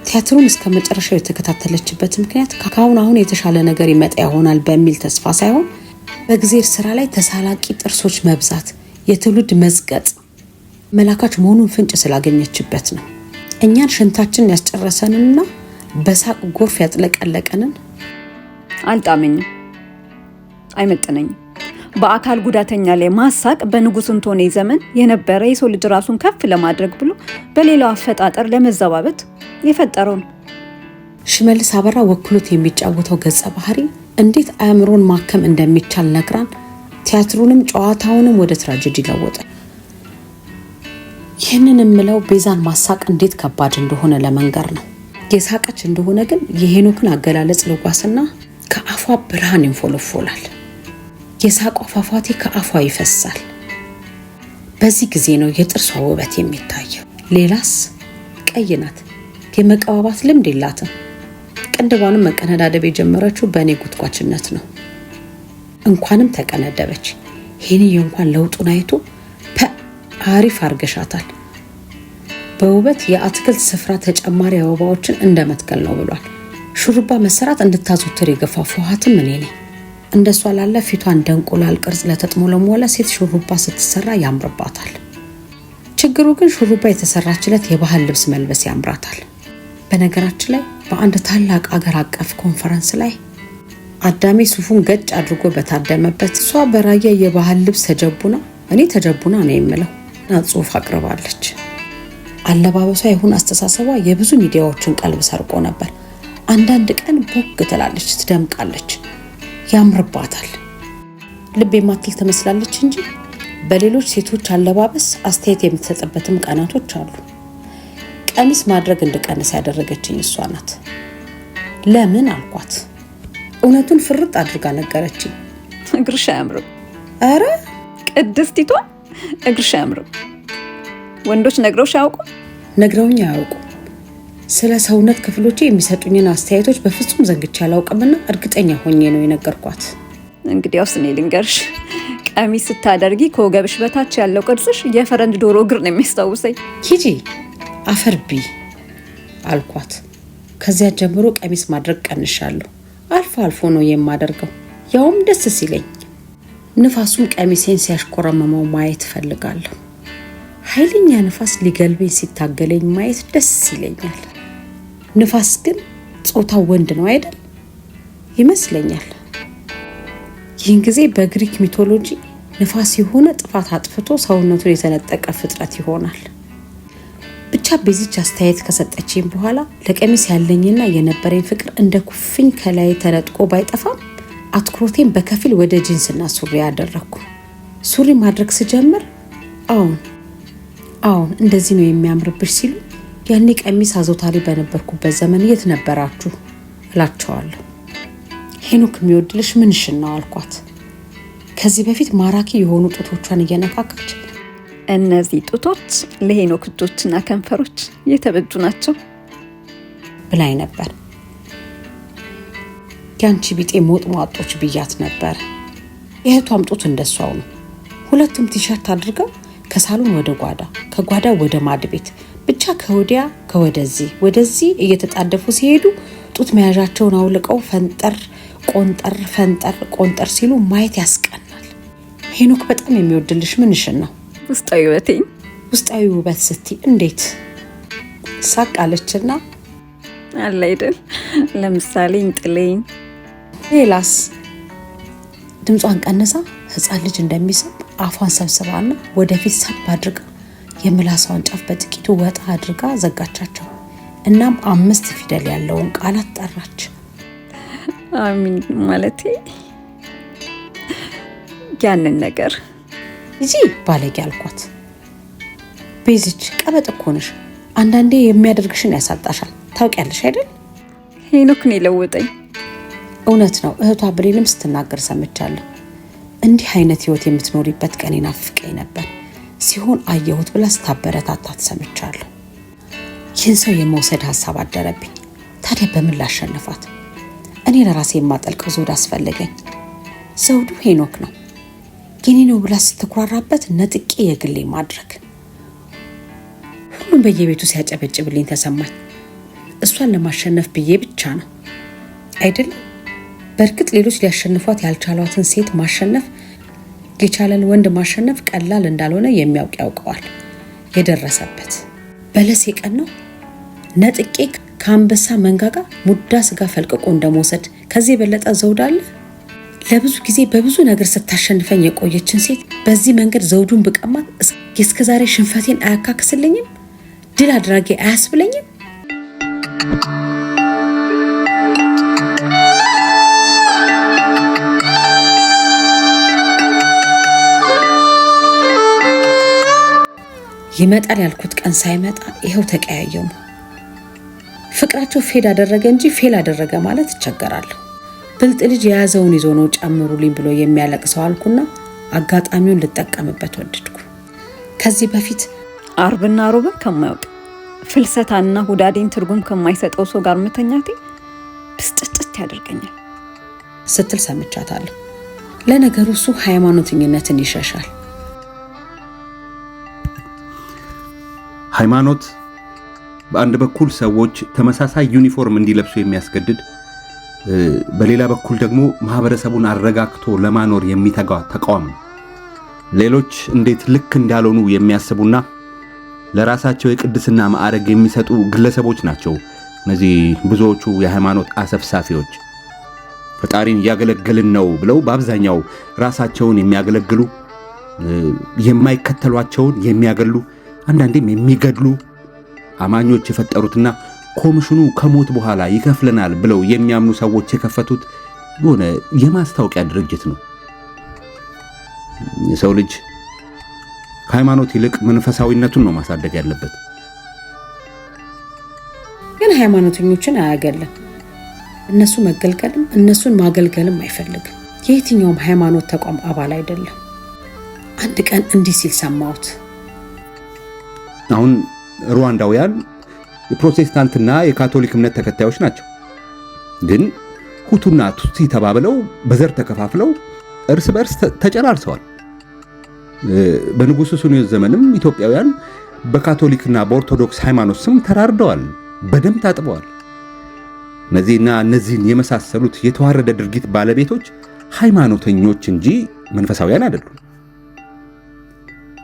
ቲያትሩን እስከ መጨረሻው የተከታተለችበት ምክንያት አሁን የተሻለ ነገር ይመጣ ይሆናል በሚል ተስፋ ሳይሆን በእግዚአብሔር ስራ ላይ ተሳላቂ ጥርሶች መብዛት የትውልድ መዝገጥ መላካች መሆኑን ፍንጭ ስላገኘችበት ነው። እኛን ሽንታችንን ያስጨረሰንንና በሳቅ ጎርፍ ያጥለቀለቀንን አልጣመኝም፣ አይመጥነኝም። በአካል ጉዳተኛ ላይ ማሳቅ በንጉሥ አንቶኒ ዘመን የነበረ የሰው ልጅ ራሱን ከፍ ለማድረግ ብሎ በሌላው አፈጣጠር ለመዘባበት የፈጠረው ነው። ሽመልስ አበራ ወክሎት የሚጫወተው ገጸ ባህሪ እንዴት አእምሮን ማከም እንደሚቻል ነግራን ቲያትሩንም ጨዋታውንም ወደ ትራጀዲ ለወጠ። ይህንን የምለው ቤዛን ማሳቅ እንዴት ከባድ እንደሆነ ለመንገር ነው። የሳቀች እንደሆነ ግን የሄኖክን አገላለጽ ልጓስና ከአፏ ብርሃን ይንፎለፎላል። የሳቋ ፏፏቴ ከአፏ ይፈሳል። በዚህ ጊዜ ነው የጥርሷ ውበት የሚታየው። ሌላስ ቀይ ናት። የመቀባባት ልምድ የላትም። ቅንድቧንም መቀነዳደብ የጀመረችው በእኔ ጉትጓችነት ነው። እንኳንም ተቀነደበች። ሄንዬ እንኳን ለውጡን አይቶ አሪፍ አርገሻታል፣ በውበት የአትክልት ስፍራ ተጨማሪ አበባዎችን እንደመትከል ነው ብሏል። ሹሩባ መሰራት እንድታዘውትር የገፋፋኋትም እኔ ነኝ። እንደሷ ላለ ፊቷን እንደ እንቁላል ቅርጽ ለተጥሞለሞለ ሴት ሹሩባ ስትሰራ ያምርባታል። ችግሩ ግን ሹሩባ የተሰራችለት የባህል ልብስ መልበስ ያምራታል። በነገራችን ላይ በአንድ ታላቅ አገር አቀፍ ኮንፈረንስ ላይ አዳሜ ሱፉን ገጭ አድርጎ በታደመበት እሷ በራያ የባህል ልብስ ተጀቡና እኔ ተጀቡና ነው የምለው ጽሑፍ አቅርባለች። አለባበሷ ይሁን አስተሳሰቧ የብዙ ሚዲያዎችን ቀልብ ሰርቆ ነበር። አንዳንድ ቀን ቦግ ትላለች፣ ትደምቃለች፣ ያምርባታል። ልብ የማትል ትመስላለች እንጂ በሌሎች ሴቶች አለባበስ አስተያየት የምትሰጥበትም ቀናቶች አሉ። ቀሚስ ማድረግ እንድቀንስ ያደረገችኝ እሷ ናት። ለምን አልኳት። እውነቱን ፍርጥ አድርጋ ነገረችኝ። እግርሽ አያምርም። አረ ቅድስቲቷ እግርሽ አያምርም። ወንዶች ነግረውሽ አያውቁም? ነግረውኝ አያውቁም። ስለ ሰውነት ክፍሎቼ የሚሰጡኝን አስተያየቶች በፍጹም ዘንግቼ አላውቅምና እርግጠኛ ሆኜ ነው የነገርኳት። እንግዲያውስ እኔ ልንገርሽ፣ ቀሚስ ስታደርጊ ከወገብሽ በታች ያለው ቅርጽሽ የፈረንጅ ዶሮ እግር ነው የሚያስታውሰኝ። ሂጂ አፈርቢ አልኳት። ከዚያ ጀምሮ ቀሚስ ማድረግ ቀንሻለሁ። አልፎ አልፎ ነው የማደርገው፣ ያውም ደስ ሲለኝ። ንፋሱን ቀሚሴን ሲያሽኮረመመው ማየት እፈልጋለሁ። ኃይለኛ ንፋስ ሊገልበኝ ሲታገለኝ ማየት ደስ ይለኛል። ንፋስ ግን ጾታው ወንድ ነው አይደል? ይመስለኛል። ይህን ጊዜ በግሪክ ሚቶሎጂ ንፋስ የሆነ ጥፋት አጥፍቶ ሰውነቱን የተነጠቀ ፍጥረት ይሆናል። ብቻ በዚች አስተያየት ከሰጠችኝ በኋላ ለቀሚስ ያለኝና የነበረኝ ፍቅር እንደ ኩፍኝ ከላይ ተነጥቆ ባይጠፋም አትኩሮቴን በከፊል ወደ ጂንስና ሱሪ ያደረኩ። ሱሪ ማድረግ ስጀምር አሁን እንደዚህ ነው የሚያምርብሽ ሲሉ ያኔ ቀሚስ አዘውታሪ በነበርኩበት ዘመን የት ነበራችሁ እላቸዋለሁ። ሄኖክ የሚወድልሽ ምንሽን ነው አልኳት። ከዚህ በፊት ማራኪ የሆኑ ጡቶቿን እየነካካች እነዚህ ጡቶች ለሄኖክ እጆችና ከንፈሮች የተበጁ ናቸው ብላኝ ነበር። ያንቺ ቢጤ ሞጥሟጦች ብያት ነበር። የእህቷም ጡት እንደሷው ነው። ሁለቱም ቲሸርት አድርገው ከሳሎን ወደ ጓዳ፣ ከጓዳ ወደ ማድ ቤት፣ ብቻ ከወዲያ ወደዚህ እየተጣደፉ ሲሄዱ ጡት መያዣቸውን አውልቀው ፈንጠር ቆንጠር ሲሉ ማየት ያስቀናል። ሄኖክ በጣም የሚወድልሽ ምንሽን ነው? ውስጣዊ ውበቴን። ውስጣዊ ውበት ስትይ እንዴት? ሳቅ አለችና አለ አይደል፣ ለምሳሌ እንጥለኝ። ሌላስ? ድምጿን ቀንሳ ህፃን ልጅ እንደሚስብ አፏን ሰብስባና ወደፊት ሳብ አድርጋ የምላሷን ጫፍ በጥቂቱ ወጣ አድርጋ ዘጋቻቸው። እናም 5 ፊደል ያለውን ቃላት ጠራች። አሚን ማለቴ ያንን ነገር እዚ ባለጌ አልኳት። ቤዚች ቀበጥ እኮ ነሽ። አንዳንዴ የሚያደርግሽን ያሳጣሻል። ታውቂያለሽ አይደል? ሄኖክ ነው የለወጠኝ። እውነት ነው። እህቷ ብሌንም ስትናገር ሰምቻለሁ። እንዲህ አይነት ህይወት የምትኖሪበት ቀን ይናፍቀኝ ነበር ሲሆን አየሁት ብላ ስታበረታታት ሰምቻለሁ። ይህን ሰው የመውሰድ ሀሳብ አደረብኝ። ታዲያ በምን ላሸንፋት? እኔ ለራሴ የማጠልቀው ዘውድ አስፈለገኝ። ዘውዱ ሄኖክ ነው። የኔ ነው ብላ ስትኩራራበት ነጥቄ የግሌ ማድረግ። ሁሉም በየቤቱ ሲያጨበጭብልኝ ተሰማኝ። እሷን ለማሸነፍ ብዬ ብቻ ነው አይደለም። በእርግጥ ሌሎች ሊያሸንፏት ያልቻሏትን ሴት ማሸነፍ የቻለን ወንድ ማሸነፍ ቀላል እንዳልሆነ የሚያውቅ ያውቀዋል። የደረሰበት በለስ የቀናው ነጥቄ ከአንበሳ መንጋጋ ሙዳ ስጋ ፈልቅቆ እንደመውሰድ ከዚህ የበለጠ ዘውድ አለ? ለብዙ ጊዜ በብዙ ነገር ስታሸንፈኝ የቆየችን ሴት በዚህ መንገድ ዘውዱን ብቀማት እስከዛሬ ሽንፈቴን አያካክስልኝም? ድል አድራጊ አያስብለኝም? ይመጣል ያልኩት ቀን ሳይመጣ ይኸው ተቀያየሙ። ፍቅራቸው ፌድ አደረገ እንጂ ፌል አደረገ ማለት እቸገራለሁ። ብልጥ ልጅ የያዘውን ይዞ ነው ጨምሩልኝ ብሎ የሚያለቅሰው አልኩና አጋጣሚውን ልጠቀምበት ወደድኩ። ከዚህ በፊት አርብና ሮብን ከማያውቅ ፍልሰታና ሁዳዴን ትርጉም ከማይሰጠው ሰው ጋር መተኛቴ ብስጥጥት ያደርገኛል ስትል ሰምቻታለሁ። ለነገሩ እሱ ሃይማኖተኝነትን ይሸሻል። ሃይማኖት በአንድ በኩል ሰዎች ተመሳሳይ ዩኒፎርም እንዲለብሱ የሚያስገድድ፣ በሌላ በኩል ደግሞ ማህበረሰቡን አረጋግቶ ለማኖር የሚተጋ ተቋም ነው። ሌሎች እንዴት ልክ እንዳልሆኑ የሚያስቡና ለራሳቸው የቅድስና ማዕረግ የሚሰጡ ግለሰቦች ናቸው እነዚህ ብዙዎቹ የሃይማኖት አሰፍሳፊዎች። ፈጣሪን እያገለገልን ነው ብለው በአብዛኛው ራሳቸውን የሚያገለግሉ፣ የማይከተሏቸውን የሚያገሉ፣ አንዳንዴም የሚገድሉ አማኞች የፈጠሩትና ኮሚሽኑ ከሞት በኋላ ይከፍለናል ብለው የሚያምኑ ሰዎች የከፈቱት የሆነ የማስታወቂያ ድርጅት ነው። የሰው ልጅ ከሃይማኖት ይልቅ መንፈሳዊነቱን ነው ማሳደግ ያለበት። ግን ሃይማኖተኞችን አያገለም። እነሱ መገልገልም እነሱን ማገልገልም አይፈልግም። የየትኛውም ሃይማኖት ተቋም አባል አይደለም። አንድ ቀን እንዲህ ሲል ሰማሁት። አሁን ሩዋንዳውያን የፕሮቴስታንትና የካቶሊክ እምነት ተከታዮች ናቸው። ግን ሁቱና ቱትሲ ተባብለው በዘር ተከፋፍለው እርስ በርስ ተጨራርሰዋል። በንጉሱ ሱኒዮስ ዘመንም ኢትዮጵያውያን በካቶሊክና በኦርቶዶክስ ሃይማኖት ስም ተራርደዋል፣ በደም ታጥበዋል። እነዚህን የመሳሰሉት የተዋረደ ድርጊት ባለቤቶች ሃይማኖተኞች እንጂ መንፈሳውያን አይደሉም።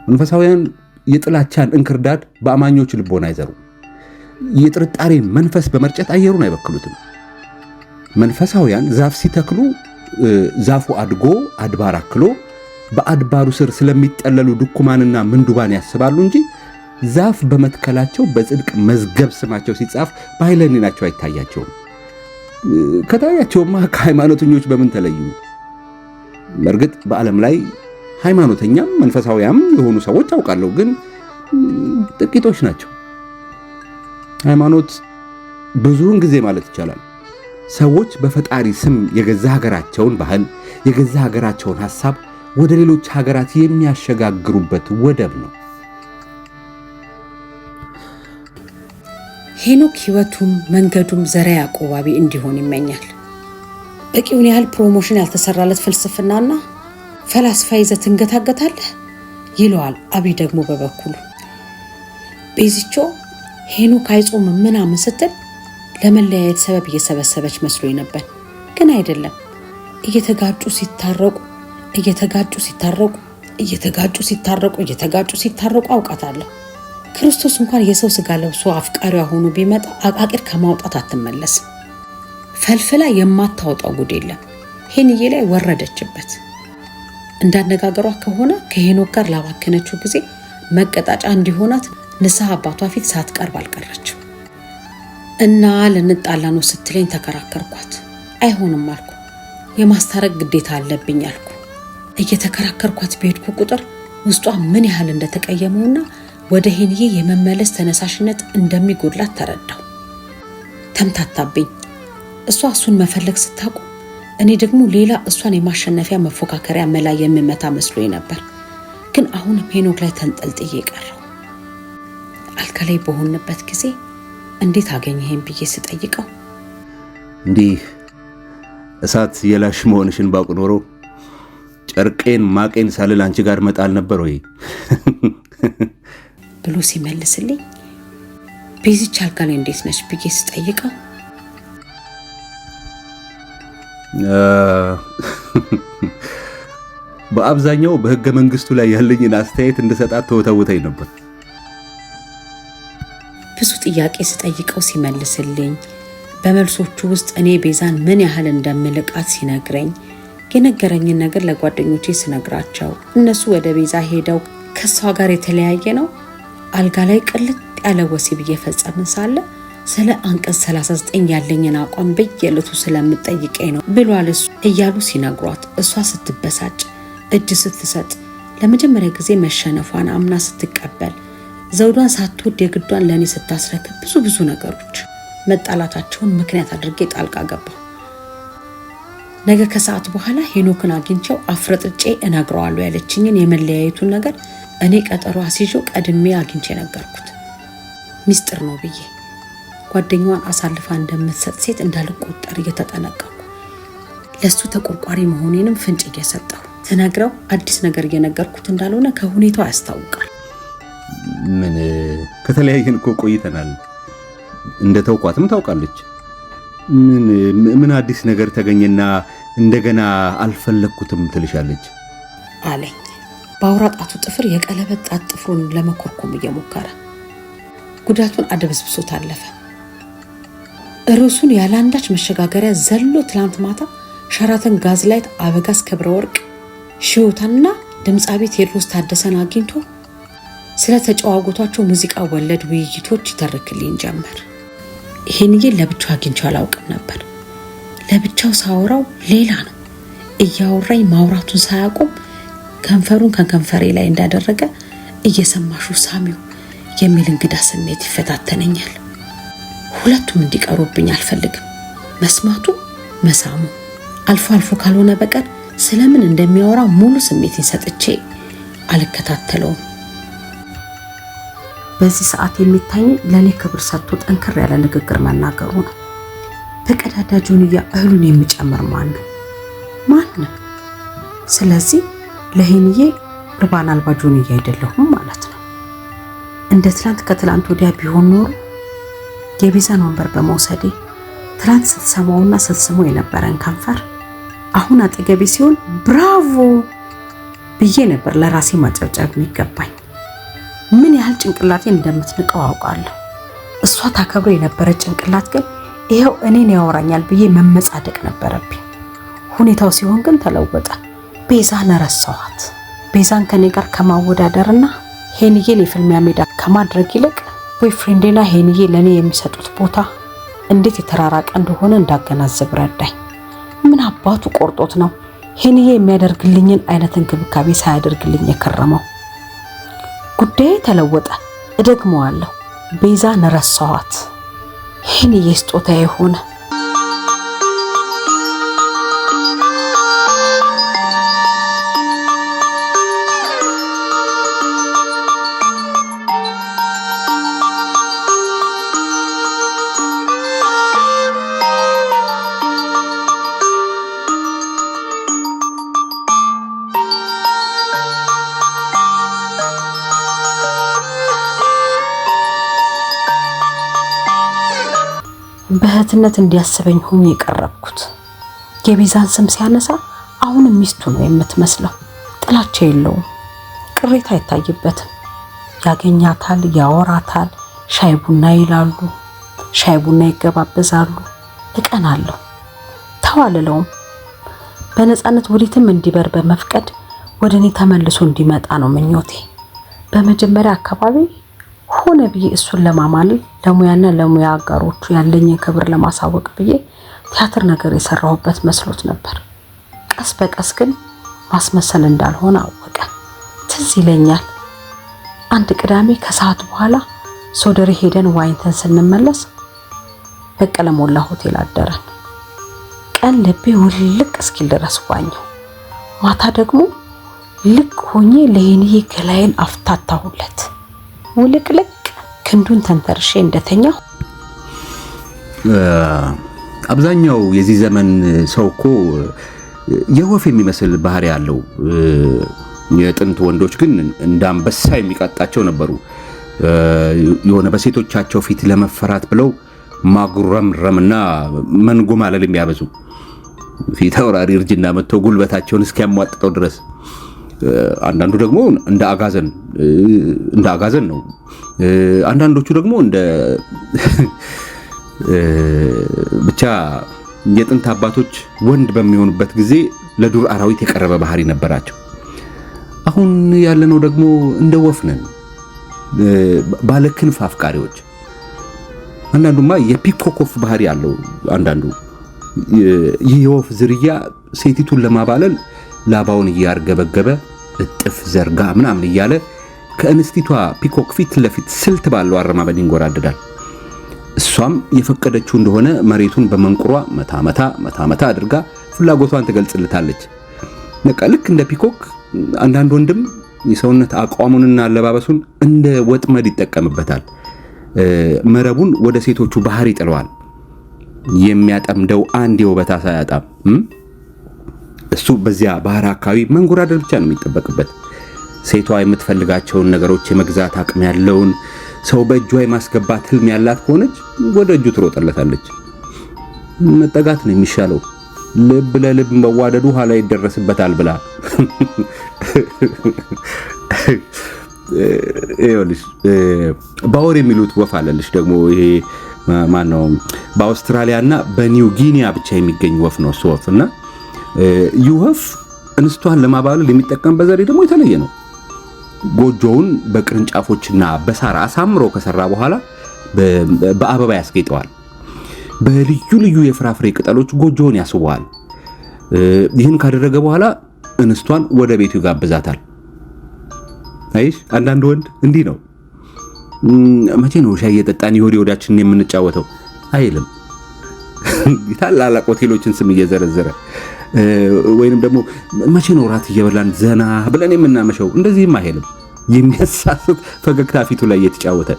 መንፈሳውያን የጥላቻን እንክርዳድ በአማኞች ልቦና አይዘሩ። የጥርጣሬ መንፈስ በመርጨት አየሩን አይበክሉትም። መንፈሳውያን ዛፍ ሲተክሉ ዛፉ አድጎ አድባር አክሎ በአድባሩ ስር ስለሚጠለሉ ድኩማንና ምንዱባን ያስባሉ እንጂ ዛፍ በመትከላቸው በጽድቅ መዝገብ ስማቸው ሲጻፍ በኃይለ ሕሊናቸው አይታያቸውም። ከታያቸውማ ከሃይማኖተኞች በምን ተለዩ? በእርግጥ በዓለም ላይ ሃይማኖተኛም መንፈሳዊያም የሆኑ ሰዎች አውቃለሁ፣ ግን ጥቂቶች ናቸው። ሃይማኖት ብዙውን ጊዜ ማለት ይቻላል ሰዎች በፈጣሪ ስም የገዛ ሀገራቸውን ባህል፣ የገዛ ሀገራቸውን ሐሳብ ወደ ሌሎች ሀገራት የሚያሸጋግሩበት ወደብ ነው። ሄኖክ ሕይወቱም መንገዱም ዘረ ያዕቆባዊ እንዲሆን ይመኛል። በቂውን ያህል ፕሮሞሽን ያልተሰራለት ፍልስፍናና ፈላስፋ ይዘህ ትንገታገታለህ ይለዋል። አብይ ደግሞ በበኩሉ ቤዚቾ ሄኖክ አይጾምም ምናምን ስትል ለመለያየት ሰበብ እየሰበሰበች መስሎኝ ነበር። ግን አይደለም። እየተጋጩ አውቃታለሁ። ክርስቶስ እንኳን የሰው ስጋ ለብሶ አፍቃሪዋ ሆኖ ቢመጣ አቃቂር ከማውጣት አትመለስም። ፈልፍላ የማታወጣው ጉድ የለም። ሄንዬ ላይ ወረደችበት። እንዳነጋገሯ ከሆነ ከሄኖክ ጋር ላባከነችው ጊዜ መቀጣጫ እንዲሆናት ንስሐ አባቷ ፊት ሳትቀርብ አልቀረችም። እና ልንጣላ ነው ስትለኝ ተከራከርኳት። አይሆንም አልኩ። የማስታረቅ ግዴታ አለብኝ አልኩ። እየተከራከርኳት በሄድኩ ቁጥር ውስጧ ምን ያህል እንደተቀየመውና ወደ ሄንዬ የመመለስ ተነሳሽነት እንደሚጎድላት ተረዳው። ተምታታብኝ። እሷ እሱን መፈለግ ስታቆም እኔ ደግሞ ሌላ እሷን የማሸነፊያ መፎካከሪያ መላ የምመታ መስሎኝ ነበር። ግን አሁንም ሄኖክ ላይ ተንጠልጥዬ ቀረው። አልጋ ላይ በሆንበት ጊዜ እንዴት አገኘኸኝ ብዬ ስጠይቀው እንዲህ እሳት የላሽ መሆንሽን ባውቅ ኖሮ ጨርቄን ማቄን ሳልል አንቺ ጋር መጣል ነበር ወይ ብሎ ሲመልስልኝ ቤዚች አልጋ ላይ እንዴት ነች ብዬ ስጠይቀው በአብዛኛው በሕገ መንግስቱ ላይ ያለኝን አስተያየት እንድሰጣት ተወተውተኝ ነበር። ብዙ ጥያቄ ስጠይቀው ሲመልስልኝ በመልሶቹ ውስጥ እኔ ቤዛን ምን ያህል እንደምልቃት ሲነግረኝ የነገረኝን ነገር ለጓደኞቼ ስነግራቸው እነሱ ወደ ቤዛ ሄደው ከሷ ጋር የተለያየ ነው አልጋ ላይ ቅልጥ ያለ ወሲብ እየፈጸምን ሳለ ስለ አንቀጽ 39 ያለኝን አቋም በየዕለቱ ስለምጠይቀኝ ነው ብሏል እሱ እያሉ ሲነግሯት እሷ ስትበሳጭ እጅ ስትሰጥ ለመጀመሪያ ጊዜ መሸነፏን አምና ስትቀበል ዘውዷን ሳትወድ የግዷን ለእኔ ስታስረክብ ብዙ ነገሮች መጣላታቸውን ምክንያት አድርጌ ጣልቃ ገባሁ። ነገ ከሰዓት በኋላ ሄኖክን አግኝቼው አፍረጥጬ እነግረዋለሁ ያለችኝን የመለያየቱን ነገር እኔ ቀጠሮ አስይዤው ቀድሜ አግኝቼ ነገርኩት። ሚስጥር ነው ብዬ ጓደኛዋን አሳልፋ እንደምትሰጥ ሴት እንዳልቆጠር እየተጠነቀቁ ለሱ ተቆርቋሪ መሆኔንም ፍንጭ እየሰጠሁ ተነግረው አዲስ ነገር እየነገርኩት እንዳልሆነ ከሁኔታው ያስታውቃል። ምን ከተለያየን እኮ ቆይተናል። እንደ ተውቋትም ታውቃለች። ምን አዲስ ነገር ተገኘና እንደገና አልፈለግኩትም ትልሻለች አለኝ። በአውራ ጣቱ ጥፍር የቀለበት ጣት ጥፍሩን ለመኮርኮም እየሞከረ ጉዳቱን አደብዝብሶት አለፈ። ርዕሱን ያላንዳች መሸጋገሪያ ዘሎ ትላንት ማታ ሸራተን ጋዝላይት አበጋዝ ክብረ ወርቅ ሺዮታንና ድምፃዊ ቴዎድሮስ ታደሰን አግኝቶ ስለ ተጨዋወቷቸው ሙዚቃ ወለድ ውይይቶች ይተርክልኝ ጀመር። ይሄንዬ ለብቻው አግኝቼው አላውቅም ነበር። ለብቻው ሳወራው ሌላ ነው። እያወራኝ ማውራቱን ሳያቆም ከንፈሩን ከከንፈሬ ላይ እንዳደረገ እየሰማሹ ሳሚው የሚል እንግዳ ስሜት ይፈታተነኛል። ሁለቱም እንዲቀሩብኝ አልፈልግም። መስማቱ መሳሙ አልፎ አልፎ ካልሆነ በቀር ስለምን እንደሚያወራ ሙሉ ስሜቴን ሰጥቼ አልከታተለውም። በዚህ ሰዓት የሚታይ ለኔ ክብር ሰጥቶ ጠንከር ያለ ንግግር መናገሩ ነው። በቀዳዳ ጆንያ እህሉን የሚጨምር ማን ነው? ማንም። ስለዚህ ለሄንዬ ርባን አልባ ጆንያ አይደለሁም ማለት ነው። እንደ ትላንት ከትላንት ወዲያ ቢሆን ኖሮ የቤዛን ወንበር በመውሰዴ ትላንት ስትሰማውና ስትስመው የነበረን ከንፈር አሁን አጠገቤ ሲሆን ብራቮ ብዬ ነበር ለራሴ ማጨብጨብ የሚገባኝ። ምን ያህል ጭንቅላቴን እንደምትንቀው አውቃለሁ። እሷ ታከብሮ የነበረ ጭንቅላት ግን ይኸው እኔን ያወራኛል ብዬ መመጻደቅ ነበረብኝ። ሁኔታው ሲሆን ግን ተለወጠ። ቤዛን ረሳኋት። ቤዛን ከኔ ጋር ከማወዳደርና ሄንዬን የፍልሚያ ሜዳ ከማድረግ ይልቅ ቦይፍሬንዴና ሄንዬ ለኔ የሚሰጡት ቦታ እንዴት የተራራቀ እንደሆነ እንዳገናዘብ ረዳኝ። ምን አባቱ ቆርጦት ነው ሄንዬ የሚያደርግልኝን አይነት እንክብካቤ ሳያደርግልኝ የከረመው? ጉዳዬ ተለወጠ። እደግመዋለሁ፣ ቤዛን ረሳኋት። ሄንዬ ስጦታ የሆነ በእህትነት እንዲያስበኝ ሆኜ የቀረብኩት። የቤዛን ስም ሲያነሳ አሁንም ሚስቱ ነው የምትመስለው። ጥላቻ የለውም፣ ቅሬታ አይታይበትም። ያገኛታል፣ ያወራታል፣ ሻይ ቡና ይላሉ፣ ሻይ ቡና ይገባበዛሉ። እቀናለሁ፣ ተዋልለውም። በነፃነት ወዴትም እንዲበር በመፍቀድ ወደ እኔ ተመልሶ እንዲመጣ ነው ምኞቴ። በመጀመሪያ አካባቢ ሆነ ብዬ እሱን ለማማለል ለሙያና ለሙያ አጋሮቹ ያለኝን ክብር ለማሳወቅ ብዬ ቲያትር ነገር የሰራሁበት መስሎት ነበር። ቀስ በቀስ ግን ማስመሰል እንዳልሆነ አወቀ። ትዝ ይለኛል አንድ ቅዳሜ ከሰዓት በኋላ ሶደሬ ሄደን ዋኝተን ስንመለስ በቀለ ሞላ ሆቴል አደረን። ቀን ልቤ ውልቅ እስኪል ድረስ ዋኘው። ማታ ደግሞ ልክ ሆኜ ለሄንዬ ገላዬን አፍታታሁለት። ውልቅልቅ ክንዱን ተንተርሼ እንደተኛው። አብዛኛው የዚህ ዘመን ሰው እኮ የወፍ የሚመስል ባህሪ ያለው። የጥንት ወንዶች ግን እንደ አንበሳ የሚቀጣቸው ነበሩ። የሆነ በሴቶቻቸው ፊት ለመፈራት ብለው ማጉረምረምና መንጎማለል የሚያበዙ ፊት አውራሪ እርጅና መጥተው ጉልበታቸውን እስኪያሟጥጠው ድረስ። አንዳንዱ ደግሞ እንደ አጋዘን ነው። አንዳንዶቹ ደግሞ እንደ ብቻ የጥንት አባቶች ወንድ በሚሆኑበት ጊዜ ለዱር አራዊት የቀረበ ባህሪ ነበራቸው። አሁን ያለነው ደግሞ እንደ ወፍ ነን፣ ባለ ክንፍ አፍቃሪዎች። አንዳንዱማ የፒኮክ ወፍ ባህሪ አለው። አንዳንዱ ይህ የወፍ ዝርያ ሴቲቱን ለማባለል ላባውን እያርገበገበ እጥፍ ዘርጋ ምናምን እያለ ከእንስቲቷ ፒኮክ ፊት ለፊት ስልት ባለው አረማመድ ይንጎራደዳል። እሷም የፈቀደችው እንደሆነ መሬቱን በመንቁሯ መታ አድርጋ ፍላጎቷን ትገልጽልታለች። በቃ ልክ እንደ ፒኮክ አንዳንድ ወንድም የሰውነት አቋሙንና አለባበሱን እንደ ወጥመድ ይጠቀምበታል። መረቡን ወደ ሴቶቹ ባህር ይጥለዋል። የሚያጠምደው አንድ የውበት አሳ ያጣም። እሱ በዚያ ባህር አካባቢ መንጎራደር ብቻ ነው የሚጠበቅበት። ሴቷ የምትፈልጋቸውን ነገሮች የመግዛት አቅም ያለውን ሰው በእጇ የማስገባት ህልም ያላት ከሆነች ወደ እጁ ትሮጠለታለች። መጠጋት ነው የሚሻለው። ልብ ለልብ መዋደዱ ኋላ ይደረስበታል ብላ ይኸውልሽ ባወር የሚሉት ወፍ አለልሽ ደግሞ። ይሄ ማነው? በአውስትራሊያና በኒው ጊኒያ ብቻ የሚገኝ ወፍ ነው እሱ ወፍ። እና ይህ ወፍ እንስቷን ለማባለል የሚጠቀምበት ዘዴ ደግሞ የተለየ ነው። ጎጆውን በቅርንጫፎችና በሳር አሳምሮ ከሰራ በኋላ በአበባ ያስጌጠዋል። በልዩ ልዩ የፍራፍሬ ቅጠሎች ጎጆውን ያስውበዋል። ይህን ካደረገ በኋላ እንስቷን ወደ ቤቱ ይጋብዛታል። አይሽ አንዳንድ ወንድ እንዲህ ነው። መቼ ነው ሻይ እየጠጣን የሆድ ወዳችንን የምንጫወተው አይልም። ታላላቅ ሆቴሎችን ስም እየዘረዘረ ወይንም ደግሞ መቼ ነው ራት እየበላን ዘና ብለን የምናመሸው እንደዚህም አይልም። የሚያሳስት ፈገግታ ፊቱ ላይ እየተጫወተ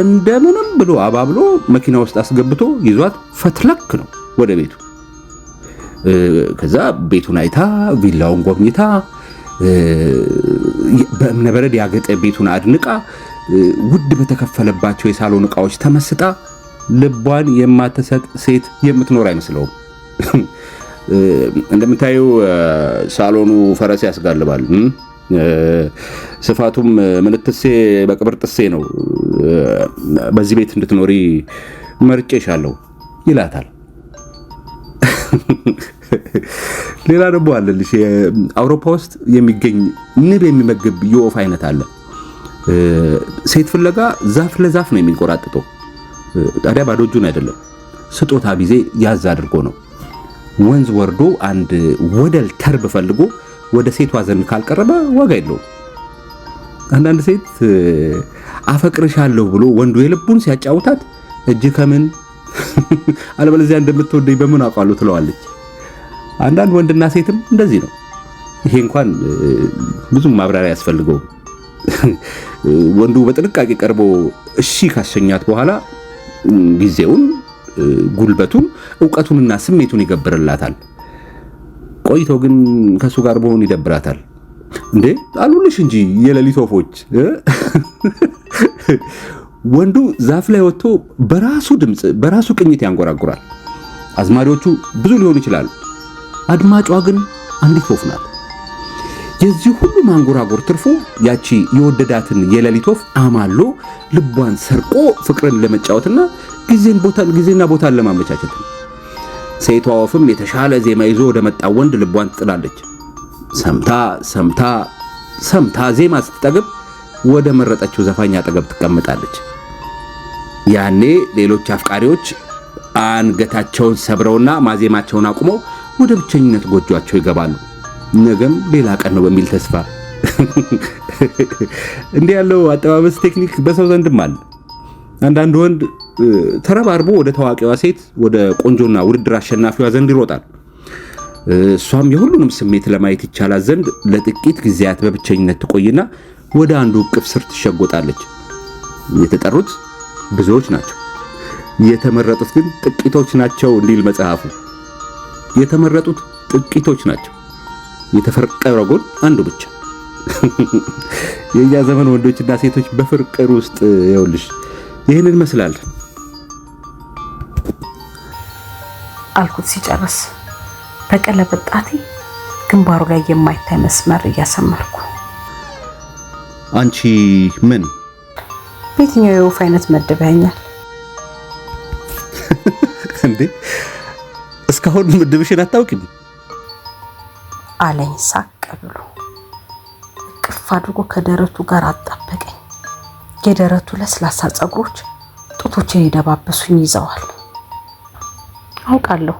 እንደምንም ብሎ አባብሎ መኪና ውስጥ አስገብቶ ይዟት ፈትለክ ነው ወደ ቤቱ። ከዛ ቤቱን አይታ ቪላውን ጎብኝታ በእምነበረድ ያገጠ ቤቱን አድንቃ ውድ በተከፈለባቸው የሳሎን ዕቃዎች ተመስጣ ልቧን የማትሰጥ ሴት የምትኖር አይመስለውም። እንደምታዩ ሳሎኑ ፈረስ ያስጋልባል። ስፋቱም ምንትሴ በቅብር ጥሴ ነው። በዚህ ቤት እንድትኖሪ መርጬሻለሁ ይላታል። ሌላ ደግሞ አለልሽ አውሮፓ ውስጥ የሚገኝ ንብ የሚመግብ የወፍ አይነት አለ። ሴት ፍለጋ ዛፍ ለዛፍ ነው የሚንቆራጥጠው። ታዲያ ባዶ እጁን አይደለም፣ ስጦታ ቢዜ ያዝ አድርጎ ነው። ወንዝ ወርዶ አንድ ወደል ተርብ ፈልጎ ወደ ሴቷ ዘንድ ካልቀረበ ዋጋ የለውም። አንዳንድ ሴት አፈቅርሻለሁ ብሎ ወንዱ የልቡን ሲያጫውታት እጅ ከምን አለበለዚያ እንደምትወደኝ በምን አውቃለሁ ትለዋለች። አንዳንድ ወንድና ሴትም እንደዚህ ነው። ይሄ እንኳን ብዙም ማብራሪያ ያስፈልገውም። ወንዱ በጥንቃቄ ቀርቦ እሺ ካሸኛት በኋላ ጊዜውን፣ ጉልበቱን፣ ዕውቀቱንና ስሜቱን ይገብርላታል። ቆይቶ ግን ከሱ ጋር መሆን ይደብራታል። እንዴ አሉልሽ እንጂ የሌሊት ወፎች። ወንዱ ዛፍ ላይ ወጥቶ በራሱ ድምፅ በራሱ ቅኝት ያንጎራጉራል። አዝማሪዎቹ ብዙ ሊሆኑ ይችላሉ። አድማጯ ግን አንዲት ወፍ ናት። የዚህ ሁሉ ማንጎራጎር ትርፉ ያቺ የወደዳትን የሌሊት ወፍ አማሎ ልቧን ሰርቆ ፍቅርን ለመጫወትና ጊዜና ቦታን ለማመቻቸት ነው። ሴቷ ወፍም የተሻለ ዜማ ይዞ ወደ መጣው ወንድ ልቧን ትጥላለች። ሰምታ ዜማ ስትጠግብ ወደ መረጠችው ዘፋኝ አጠገብ ትቀመጣለች። ያኔ ሌሎች አፍቃሪዎች አንገታቸውን ሰብረውና ማዜማቸውን አቁመው ወደ ብቸኝነት ጎጇቸው ይገባሉ። ነገም ሌላ ቀን ነው በሚል ተስፋ። እንዲህ ያለው አጠባበስ ቴክኒክ በሰው ዘንድም አለ። አንዳንድ ወንድ ተረባርቦ ወደ ታዋቂዋ ሴት ወደ ቆንጆና ውድድር አሸናፊዋ ዘንድ ይሮጣል። እሷም የሁሉንም ስሜት ለማየት ይቻላል ዘንድ ለጥቂት ጊዜያት በብቸኝነት ትቆይና ወደ አንዱ እቅፍ ስር ትሸጎጣለች። የተጠሩት ብዙዎች ናቸው፣ የተመረጡት ግን ጥቂቶች ናቸው እንዲል መጽሐፉ። የተመረጡት ጥቂቶች ናቸው፣ የተፈቀረው ግን አንዱ ብቻ። የኛ ዘመን ወንዶችና ሴቶች በፍቅር ውስጥ ይኸውልሽ ይህንን መስላል አልኩት ሲጨርስ በቀለበት ጣቴ ግንባሩ ላይ የማይታይ መስመር እያሰመርኩ። አንቺ ምን በየትኛው የወፍ አይነት መድበኛል እንዴ? እስካሁን ምድብሽን አታውቂም አለኝ ሳቅ ብሎ። እቅፍ አድርጎ ከደረቱ ጋር አጣበቀኝ። የደረቱ ለስላሳ ፀጉሮች ጡቶችን ይደባበሱኝ ይዘዋል። አውቃለሁ፣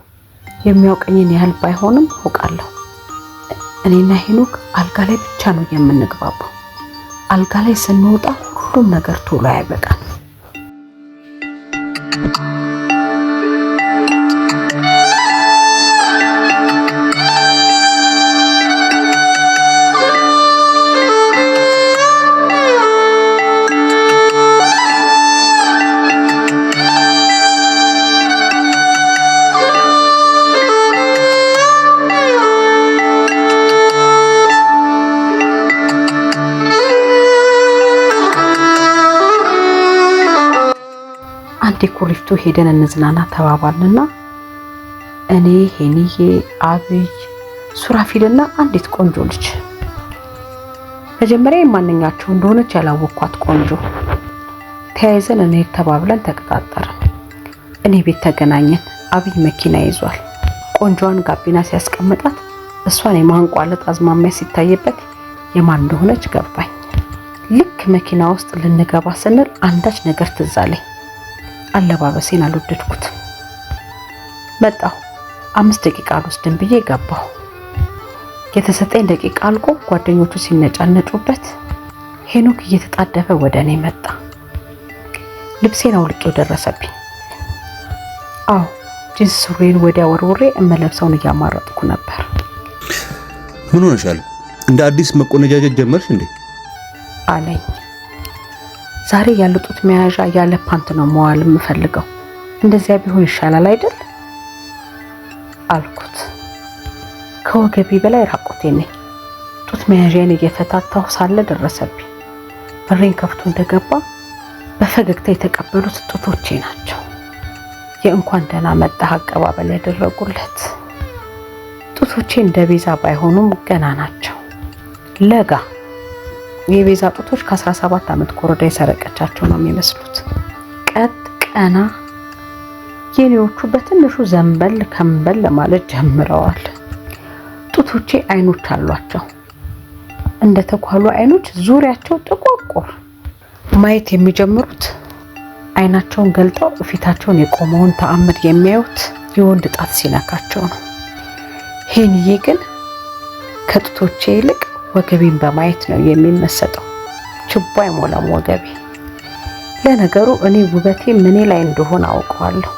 የሚያውቀኝን ያህል ባይሆንም አውቃለሁ። እኔና ሄኖክ አልጋ ላይ ብቻ ነው የምንግባባው። አልጋ ላይ ስንወጣ ሁሉም ነገር ቶሎ አይበቃም። ኩሪፍቱ ሄደን እንዝናና ተባባልንና እኔ ሄኒዬ፣ አብይ፣ ሱራፊልና አንዲት ቆንጆ ልጅ፣ መጀመሪያ የማንኛቸው እንደሆነች ያላወቅኳት ቆንጆ ተያይዘን እንሄድ ተባብለን ተቀጣጠርን። እኔ ቤት ተገናኘን። አብይ መኪና ይዟል። ቆንጆዋን ጋቢና ሲያስቀምጣት እሷን የማንቋለጥ አዝማሚያ ሲታይበት የማን እንደሆነች ገባኝ። ልክ መኪና ውስጥ ልንገባ ስንል አንዳች ነገር ትዝ አለኝ። አለባበሴን አልወደድኩትም። መጣሁ። 5 ደቂቃ አልወስድም ብዬ ገባሁ። የተሰጠኝ ደቂቃ አልቆ ጓደኞቹ ሲነጫነጩበት ሄኖክ እየተጣደፈ ወደ እኔ መጣ። ልብሴን አውልቄው ደረሰብኝ። አዎ ጂንስ ሱሪን ወዲያ ወርውሬ እመለብሰውን እያማረጥኩ ነበር። ምን ሆነሻል? እንደ አዲስ መቆነጃጀት ጀመርሽ እንዴ? አለኝ። ዛሬ ያለጡት መያዣ ያለ ፓንት ነው መዋል የምፈልገው። እንደዚያ ቢሆን ይሻላል አይደል አልኩት። ከወገቤ በላይ ራቆቴ ነኝ። ጡት መያዣን እየፈታታሁ ሳለ ደረሰብኝ። በሬን ከፍቶ እንደገባ በፈገግታ የተቀበሉት ጡቶቼ ናቸው። የእንኳን ደህና መጣህ አቀባበል ያደረጉለት። ጡቶቼ እንደ ቤዛ ባይሆኑም ገና ናቸው። ለጋ የቤዛ ጡቶች ከ17 ዓመት ኮረዳ የሰረቀቻቸው ነው የሚመስሉት። ቀጥ ቀና፣ የኔዎቹ በትንሹ ዘንበል ከንበል ለማለት ጀምረዋል። ጡቶቼ አይኖች አሏቸው፣ እንደ ተኳሉ አይኖች ዙሪያቸው ጥቋቁር። ማየት የሚጀምሩት አይናቸውን ገልጠው ፊታቸውን የቆመውን ተአምር የሚያዩት የወንድ ጣት ሲነካቸው ነው። ሄንዬ ግን ከጡቶቼ ይልቅ ወገቤን በማየት ነው የሚመሰጠው። ችቦ አይሞላም ወገቤ። ለነገሩ እኔ ውበቴ ምኔ ላይ እንደሆነ አውቀዋለሁ።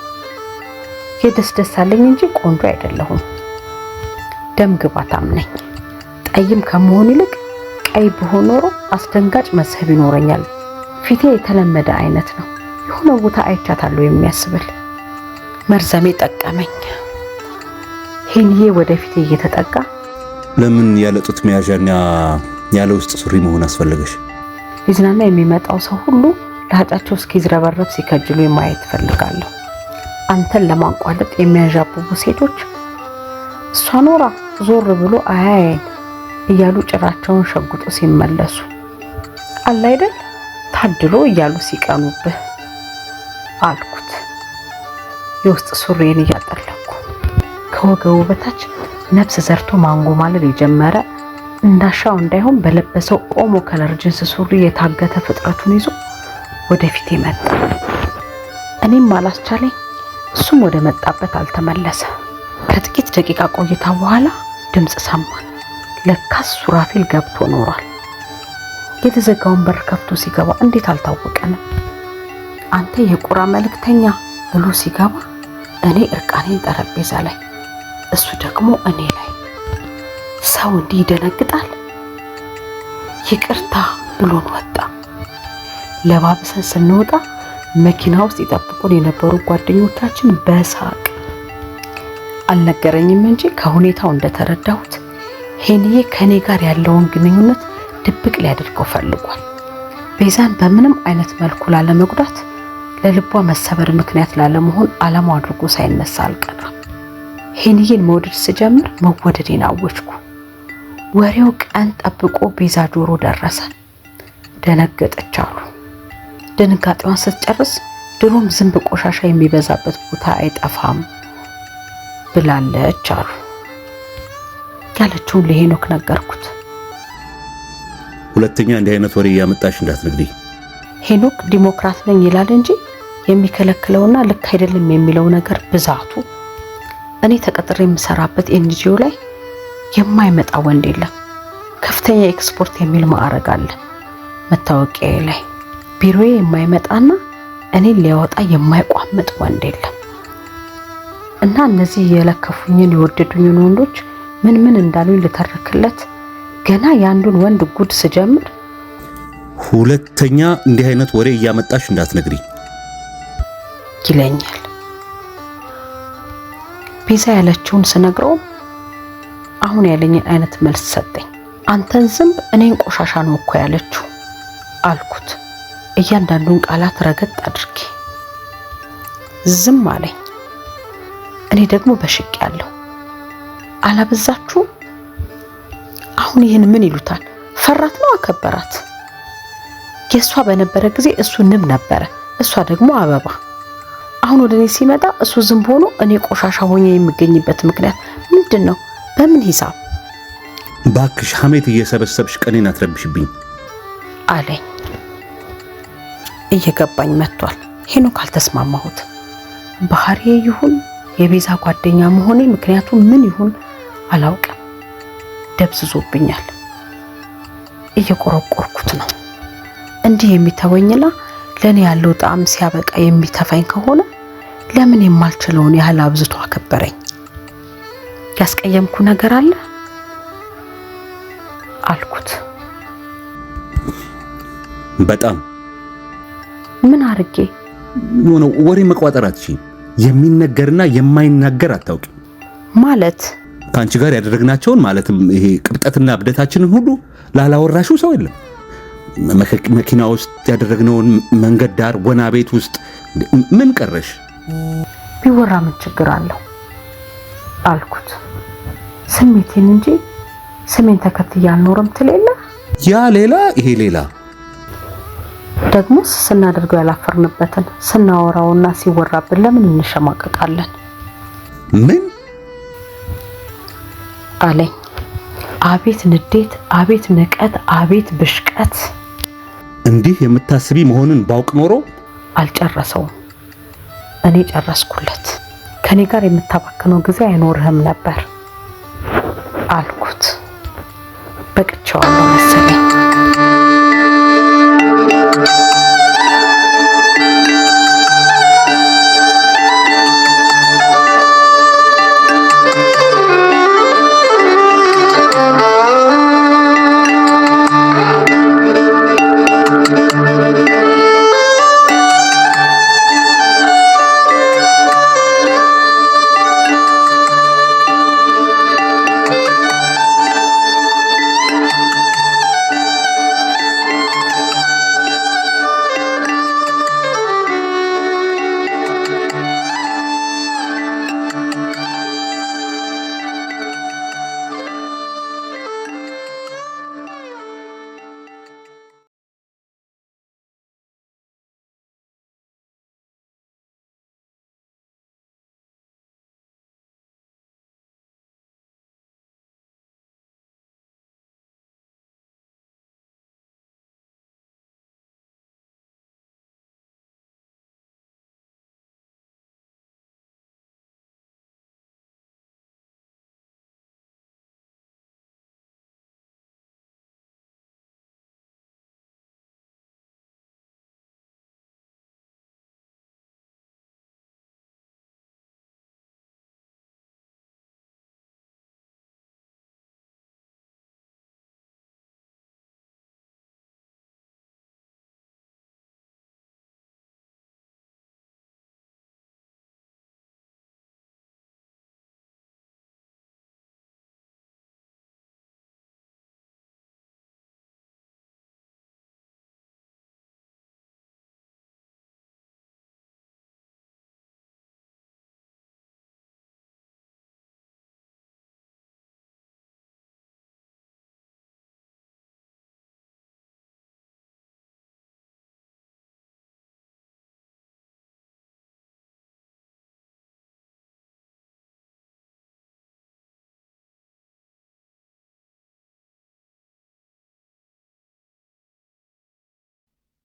የደስደስ አለኝ እንጂ ቆንጆ አይደለሁም። ደም ግባታም ነኝ። ጠይም ከመሆን ይልቅ ቀይ ብሆን ኖሮ አስደንጋጭ መስህብ ይኖረኛል። ፊቴ የተለመደ አይነት ነው፣ የሆነ ቦታ አይቻታለሁ የሚያስብል። መርዘሜ ጠቀመኝ። ሄንዬ ወደፊት እየተጠጋ ለምን ያለ ጡት መያዣና ያለ ውስጥ ሱሪ መሆን አስፈለገሽ? ሊዝናና የሚመጣው ሰው ሁሉ ለሀጫቸው እስኪዝረበረብ ሲከጅሉ ማየት እፈልጋለሁ። አንተን ለማንቋለጥ የሚያዣብቡ ሴቶች እሷ ኖራ ዞር ብሎ አያየን እያሉ ጭራቸውን ሸጉጦ ሲመለሱ አለ አይደል ታድሎ እያሉ ሲቀኑብህ አልኩት። የውስጥ ሱሪዬን እያጠለኩ ከወገቡ በታች ነፍስ ዘርቶ ማንጎማለል የጀመረ እንዳሻው እንዳይሆን በለበሰው ኦሞ ከለር ጅንስ ሱሪ የታገተ ፍጥረቱን ይዞ ወደፊት መጣ። እኔም አላስቻለኝ፣ እሱም ወደ መጣበት አልተመለሰ። ከጥቂት ደቂቃ ቆይታ በኋላ ድምፅ ሰማን። ለካስ ሱራፊል ገብቶ ኖሯል። የተዘጋውን በር ከፍቶ ሲገባ እንዴት አልታወቀንም? አንተ የቁራ መልእክተኛ ብሎ ሲገባ እኔ እርቃኔን ጠረጴዛ ላይ፣ እሱ ደግሞ እኔ ላይ። ሰው እንዲህ ይደነግጣል? ይቅርታ ብሎን ወጣ። ለባብሰን ስንወጣ መኪና ውስጥ ይጠብቁን የነበሩ ጓደኞቻችን በሳቅ አልነገረኝም እንጂ ከሁኔታው እንደተረዳሁት ሄንዬ ከኔ ጋር ያለውን ግንኙነት ድብቅ ሊያደርገው ፈልጓል። ቤዛን በምንም አይነት መልኩ ላለመጉዳት፣ ለልቧ መሰበር ምክንያት ላለመሆን ዓላማው አድርጎ ሳይነሳ አልቀረም። ሄንዬን መውደድ ስጀምር መወደዴን አወጅኩ። ወሬው ቀን ጠብቆ ቤዛ ጆሮ ደረሰ። ደነገጠች አሉ። ድንጋጤዋን ስትጨርስ ድሮም ዝንብ ቆሻሻ የሚበዛበት ቦታ አይጠፋም ብላለች አሉ። ያለችውን ለሄኖክ ነገርኩት። ሁለተኛ እንዲህ አይነት ወሬ ያመጣሽ እንዳትነግሪ። ሄኖክ ዲሞክራት ነኝ ይላል እንጂ የሚከለክለውና ልክ አይደለም የሚለው ነገር ብዛቱ። እኔ ተቀጥሬ የምሰራበት ኤንጂኦ ላይ የማይመጣ ወንድ የለም። ከፍተኛ ኤክስፖርት የሚል ማዕረግ አለ መታወቂያዬ ላይ። ቢሮዬ የማይመጣና እኔን ሊያወጣ የማይቋምጥ ወንድ የለም። እና እነዚህ የለከፉኝን የወደዱኝን ወንዶች ምን ምን እንዳሉኝ ልተርክለት ገና ያንዱን ወንድ ጉድ ስጀምር፣ ሁለተኛ እንዲህ አይነት ወሬ እያመጣሽ እንዳትነግሪ ይለኛል። ቤዛ ያለችውን ስነግረው አሁን ያለኝን አይነት መልስ ሰጠኝ። አንተን ዝንብ እኔን ቆሻሻ ነው እኮ ያለችው አልኩት፣ እያንዳንዱን ቃላት ረገጥ አድርጌ። ዝም አለኝ። እኔ ደግሞ በሽቅ ያለው አላበዛችሁ? አሁን ይህን ምን ይሉታል? ፈራት ነው አከበራት? የእሷ በነበረ ጊዜ እሱ ንብ ነበረ፣ እሷ ደግሞ አበባ። አሁን ወደ እኔ ሲመጣ እሱ ዝንብ ሆኖ እኔ ቆሻሻ ሆኜ የሚገኝበት ምክንያት ምንድን ነው? በምን ሂሳብ? ባክሽ ሐሜት እየሰበሰብሽ ቀኔን አትረብሽብኝ አለኝ። እየገባኝ መጥቷል። ሄኖክ አልተስማማሁት። ባህሪዬ ይሁን የቤዛ ጓደኛ መሆኔ ምክንያቱ ምን ይሁን አላውቅም፣ ደብዝዞብኛል። እየቆረቆርኩት ነው። እንዲህ የሚተወኝና ለኔ ያለው ጣዕም ሲያበቃ የሚተፋኝ ከሆነ ለምን የማልችለውን ያህል አብዝቶ አከበረኝ? ያስቀየምኩ ነገር አለ አልኩት። በጣም ምን አርጌ? ወሬ መቋጠር አትችይም። የሚነገርና የማይናገር አታውቂም ማለት ከአንቺ ጋር ያደረግናቸውን ማለትም ይሄ ቅብጠትና እብደታችንን ሁሉ ላላወራሽው ሰው የለም። መኪና ውስጥ ያደረግነውን፣ መንገድ ዳር፣ ወና ቤት ውስጥ ምን ቀረሽ? ቢወራ ምን ችግር አለው አልኩት። ስሜቴን እንጂ ስሜን ተከትዬ አልኖርም ትል የለ ያ ሌላ ይሄ ሌላ። ደግሞ ስናደርገው ያላፈርንበትን ስናወራውና ሲወራብን ለምን እንሸማቀቃለን? ምን አለኝ። አቤት ንዴት፣ አቤት ንቀት፣ አቤት ብሽቀት። እንዲህ የምታስቢ መሆኑን ባውቅ ኖሮ አልጨረሰውም፣ እኔ ጨረስኩለት። ከኔ ጋር የምታባክነው ጊዜ አይኖርህም ነበር አልኩት። በቅቼዋለሁ መሰለኝ።